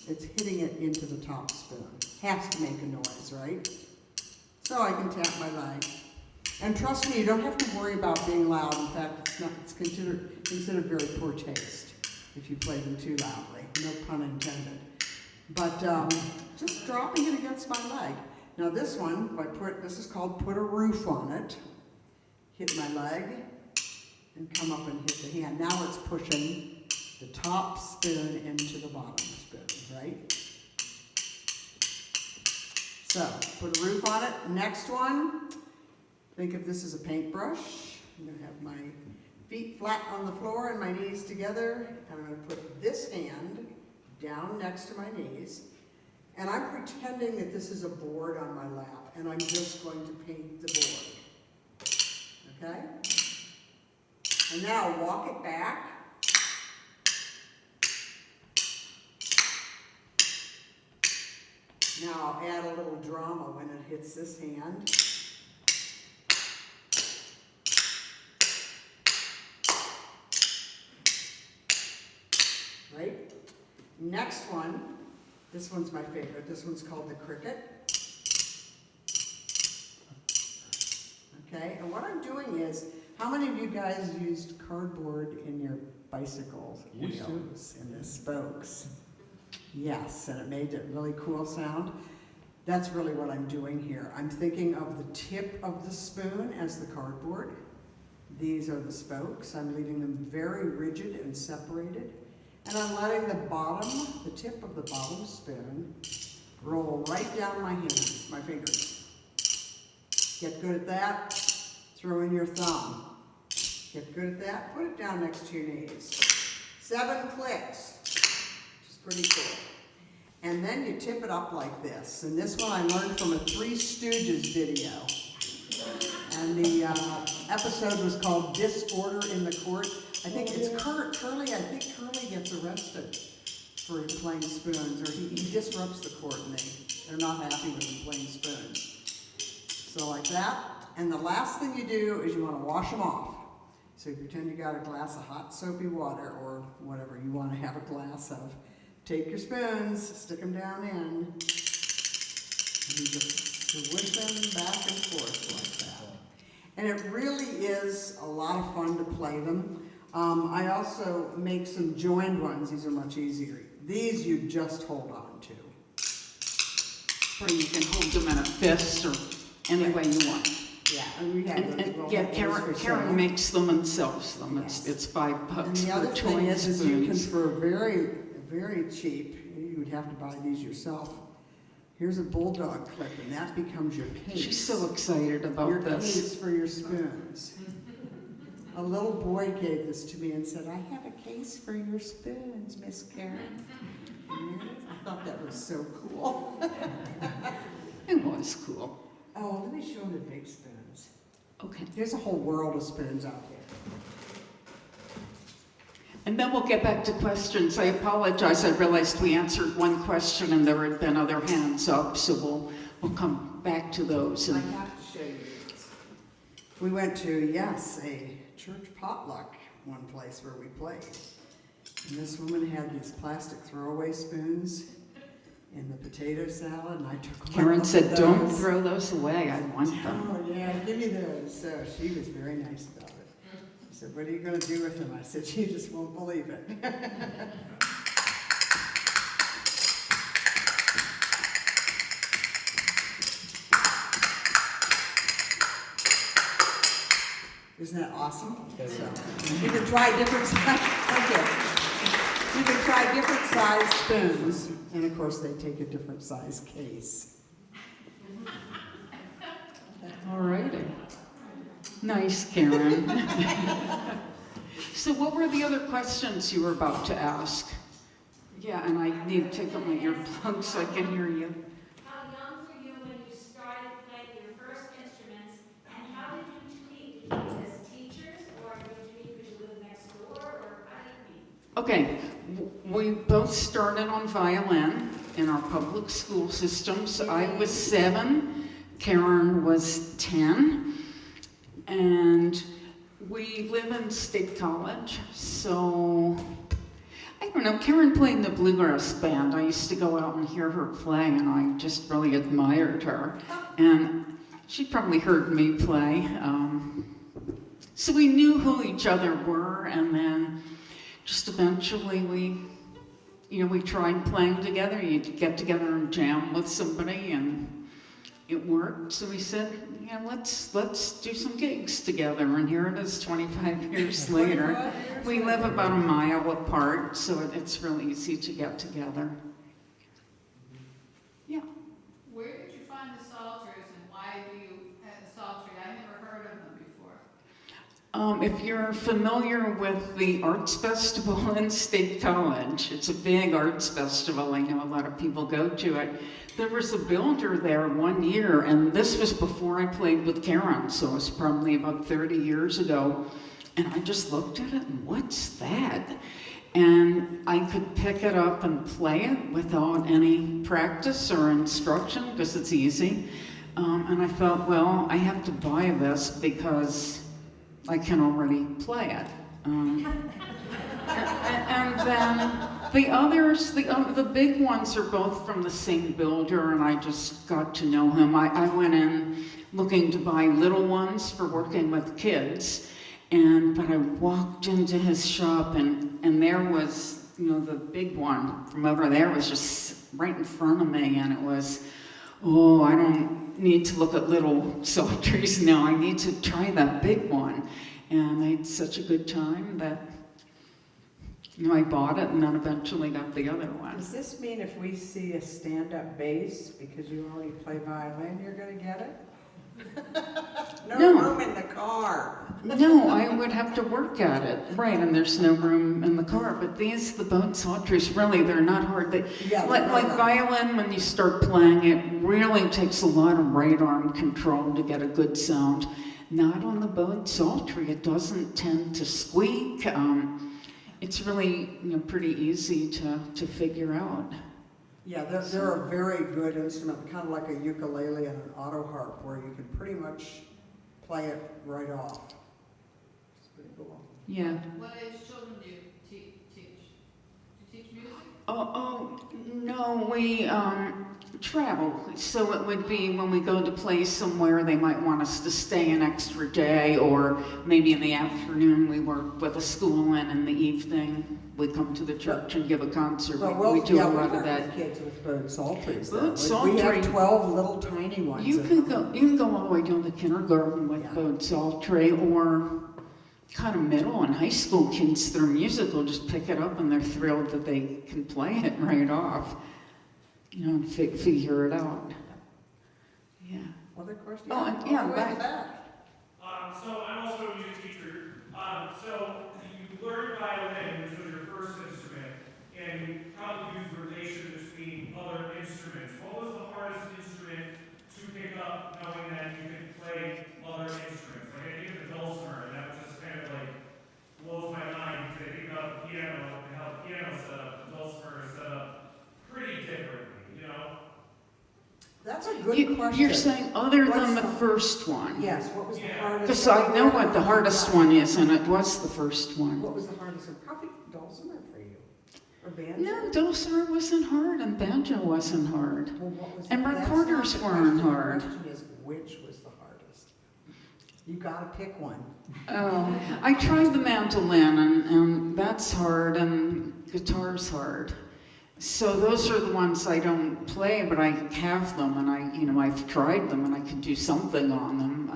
it's hitting it into the top spoon. Has to make a noise, right? So I can tap my leg. And trust me, you don't have to worry about being loud. In fact, it's considered very poor taste if you play them too loudly. No pun intended. But just dropping it against my leg. Now this one, this is called put a roof on it. Hit my leg and come up and hit the hand. Now it's pushing the top spoon into the bottom spoon, right? So, put a roof on it. Next one, think of this as a paintbrush. I'm gonna have my feet flat on the floor and my knees together. And I'm gonna put this hand down next to my knees. And I'm pretending that this is a board on my lap, and I'm just going to paint the board. Okay? And now walk it back. Now I'll add a little drama when it hits this hand. Right? Next one, this one's my favorite. This one's called the cricket. Okay, and what I'm doing is, how many of you guys used cardboard in your bicycle Used to. wheels and the spokes? Yes, and it made a really cool sound. That's really what I'm doing here. I'm thinking of the tip of the spoon as the cardboard. These are the spokes. I'm leaving them very rigid and separated. And I'm letting the tip of the bottom spoon roll right down my hands, my fingers. Get good at that. Throw in your thumb. Get good at that. Put it down next to your knees. 7 clicks. Pretty cool. And then you tip it up like this. And this one I learned from a Three Stooges video. And the episode was called Disorder in the Court. I think it's Curly. I think Curly gets arrested for playing spoons, or he disrupts the court, and they're not happy with him playing spoons. So like that. And the last thing you do is you want to wash them off. So you pretend you got a glass of hot soapy water, or whatever you want to have a glass of. Take your spoons, stick them down in, and you just swish them back and forth like that. And it really is a lot of fun to play them. I also make some joined ones. These are much easier. These you just hold on to. Or you can hold them in a fist or any way you want. Yeah, and we have those. We'll Yeah, have those for Karen sale. makes them and sells them. Yes. It's $5 And the for other thing joined is you can, spoons. for very, very cheap, you would have to buy these yourself. Here's a bulldog clip, and that becomes your case. She's so excited Your about case this. for your spoons. A little boy gave this to me and said, "I have a case for your spoons, Miss Karen." I thought that was so cool. It was cool. Oh, let me show them the big spoons. Okay. There's a whole world of spoons out there. And then we'll get back to questions. I apologize, I realized we answered one question and there had been other hands up, so we'll come back to those. I And have to show you this. We went to, yes, a church potluck, one place where we played. And this woman had these plastic throwaway spoons in the potato salad, and I took one. Karen of said, don't those. throw those away, I want them. Oh, yeah, give me those. So she was very nice about it. She said, what are you going to do with them? I said, you just won't believe it. Isn't that awesome? So, you can try different size. Thank you. You can try different size spoons, and of course they take a different size case. All righty. Nice, Karen. So what were the other questions you were about to ask? Yeah, and I need to take out my earplugs so I can hear you. How young were you when you started playing your first instruments, and how did you meet? Did you meet as teachers, or did you meet because you lived next door, or how did you meet? Okay, we both started on violin in our public school systems. I was 7, Karen was 10, and we live in State College, so I don't know, Karen played in the bluegrass band. I used to go out and hear her play, and I just really admired her. And she probably heard me play. So we knew who each other were, and then just eventually we tried playing together. You'd get together and jam with somebody, and it worked. So we said, yeah, let's do some gigs together. And here it is 25 years later. 25 years We live later. about a mile apart, so it's really easy to get together. Yeah. Where did you find the Salters and why do you have the Salters? I never heard of them before. If you're familiar with the Arts Festival in State College, it's a big arts festival. I know a lot of people go to it. There was a builder there one year, and this was before I played with Karen, so it was probably about 30 years ago. And I just looked at it, and what's that? And I could pick it up and play it without any practice or instruction, because it's easy. And I thought, well, I have to buy this because I can already play it. And then the others, the big ones are both from the same builder, and I just got to know him. I went in looking to buy little ones for working with kids, but I walked into his shop, and there was, the big one from over there was just right in front of me, and it was, oh, I don't need to look at little Salters now, I need to try that big one. And I had such a good time that, I bought it and then eventually got the other one. Does this mean if we see a stand-up bass, because you already play violin, you're gonna get it? No. room in the car. No, I would have to work at it. Right, and there's no room in the car. But the bone Salters, really, they're not hard. Yeah, Like violin, when you start playing, it really takes a lot of right arm control to get a good sound. Not on the bone Salter, it doesn't tend to squeak. It's really pretty easy to figure out. Yeah, they're a very good instrument, kind of like a ukulele and an auto harp, where you can pretty much play it right off. It's pretty cool. Yeah. What age children do you teach? Do you teach music? Oh, no, we travel. So it would be when we go to play somewhere, they might want us to stay an extra day, or maybe in the afternoon we work with a school, and in the evening we come to the church and give a concert. We do a lot of that. With kids with bone Salters. Bone We have Salter- 12 little tiny ones. You at can home. go all the way down to kindergarten with Yeah. bone Salter, or kind of middle and high school kids, they're musical, just pick it up and they're thrilled that they can play it right off, and figure it out. Yeah. Other questions? Oh, and- All yeah, the way in the back. So I'm also a music teacher. So you learned violin, which was your first instrument, and you probably used rotation between other instruments. What was the hardest instrument to pick up, knowing that you could play other instruments? Like I think of the dulcimer, and that just kind of like blows my mind because I think about the piano That's a good You- question. You're saying other than What's the the- first one? Yes, what was the hardest? Because I know what the hardest one is, and it was the first one. What was the hardest one? Probably dulcimer for you, or banjo? No, dulcimer wasn't hard, and banjo wasn't hard. Well, what was And that's not recorders the weren't question. hard. The question is, which was the hardest? You gotta pick one. Oh, I tried the mandolin, and that's hard, and guitar's hard. So those are the ones I don't play, but I have them, and I've tried them, and I can do something on them.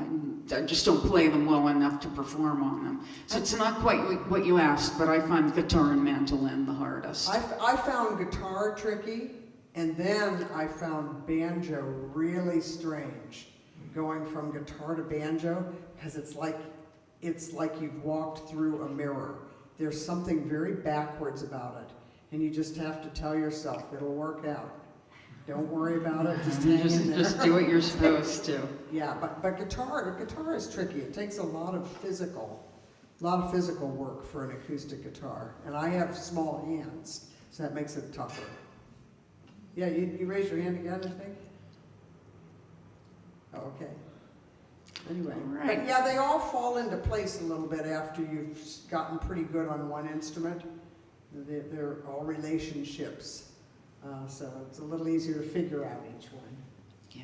I just don't play them well enough to perform on them. So it's not quite what you asked, but I find guitar and mandolin the hardest. I found guitar tricky, and then I found banjo really strange. Going from guitar to banjo, because it's like you've walked through a mirror. There's something very backwards about it, and you just have to tell yourself it'll work out. Don't worry about it, just hang in there. Just do what you're supposed to. Yeah, but guitar is tricky. It takes a lot of physical work for an acoustic guitar, and I have small hands, so that makes it tougher. Yeah, you raise your hand again, I think? Oh, okay. Anyway, All right. but yeah, they all fall into place a little bit after you've gotten pretty good on one instrument. They're all relationships, so it's a little easier to figure out each one. Yeah.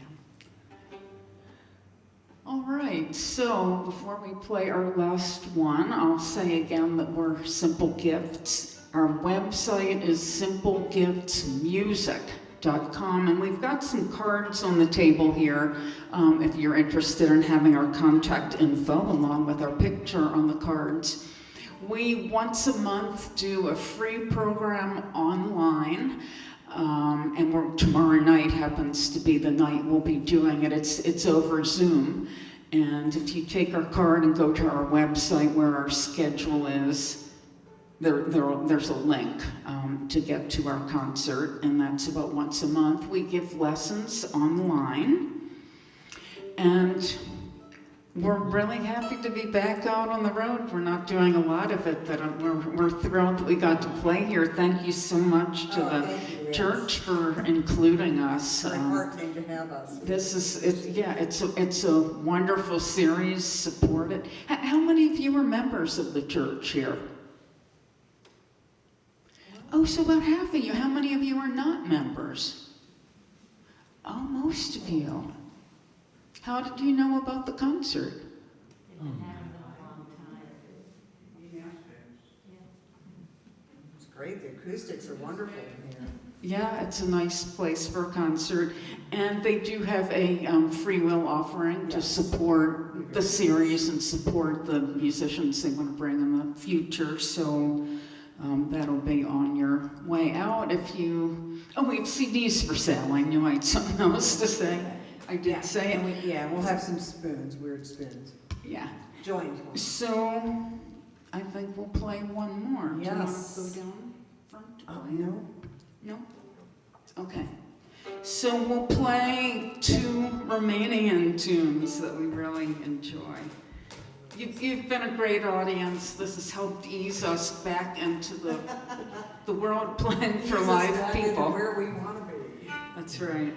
All right, so before we play our last one, I'll say again that we're Simple Gifts. Our website is simplegiftsmusic.com, and we've got some cards on the table here if you're interested in having our contact info along with our picture on the cards. We once a month do a free program online. And tomorrow night happens to be the night we'll be doing it. It's over Zoom. And if you take our card and go to our website where our schedule is, there's a link to get to our concert, and that's about once a month. We give lessons online, and we're really happy to be back out on the road. We're not doing a lot of it, but we're thrilled that we got to play here. Thank you so much to the Thank you, yes. church for including us. Very heartening to have us. It's a wonderful series. Support it. How many of you are members of the church here? Oh, so about half of you. How many of you are not members? Oh, most of you. How did you know about the concert? It's great. The acoustics are wonderful in here. Yeah, it's a nice place for a concert. And they do have a free will offering to support the series and support the musicians they want to bring in the future. So that'll be on your way out. If you, we have CDs for sale. I knew I had something else to say. I did say it. And we'll have some spoons, weird spoons. Yeah. Joined ones. So I think we'll play one more. Do you want Yes. to go down front to play? No. No? Okay. So we'll play two Romanian tunes that we really enjoy. You've been a great audience. This has helped ease us back into the world playing for Ease us live back into people. where we want to be. That's right.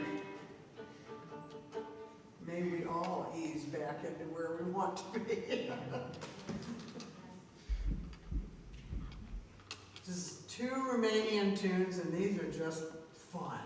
May we all ease back into where we want to be. Just two Romanian tunes, and these are just fun.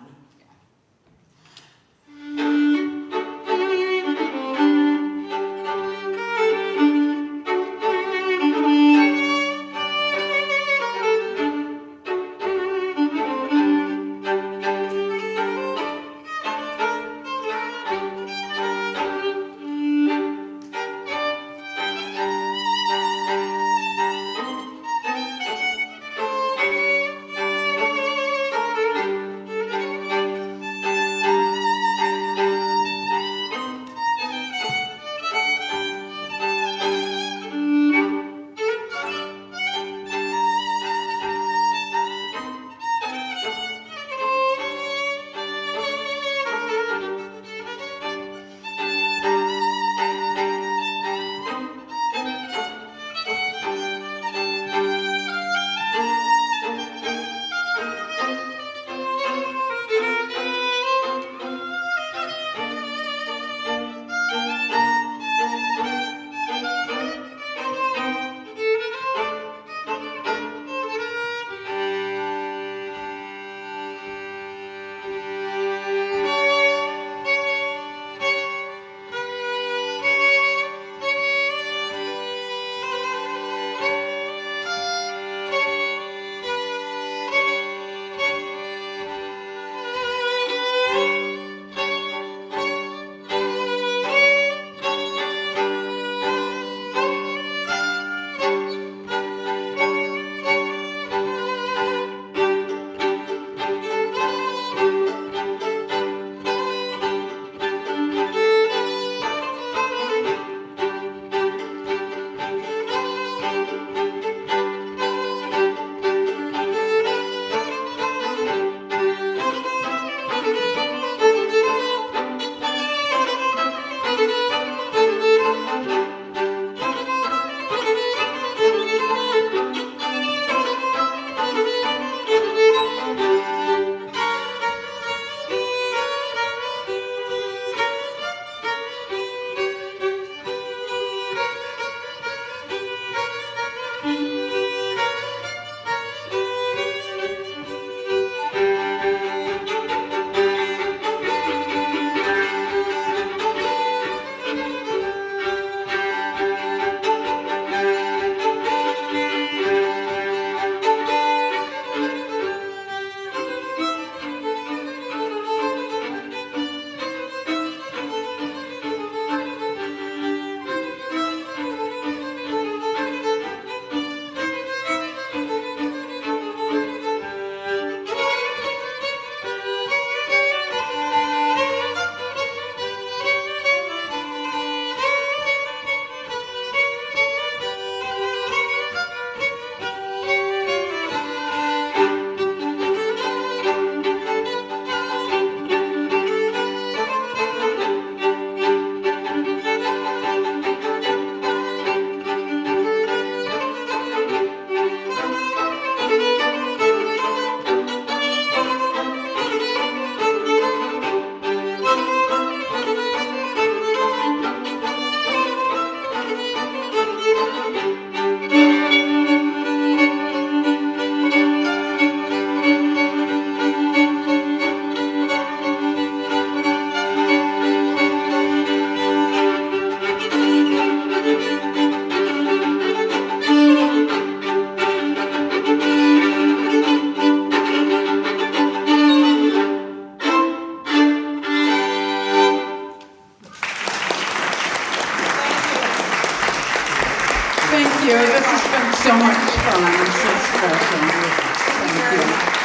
you. This has been so much fun. It's so special. Thank you.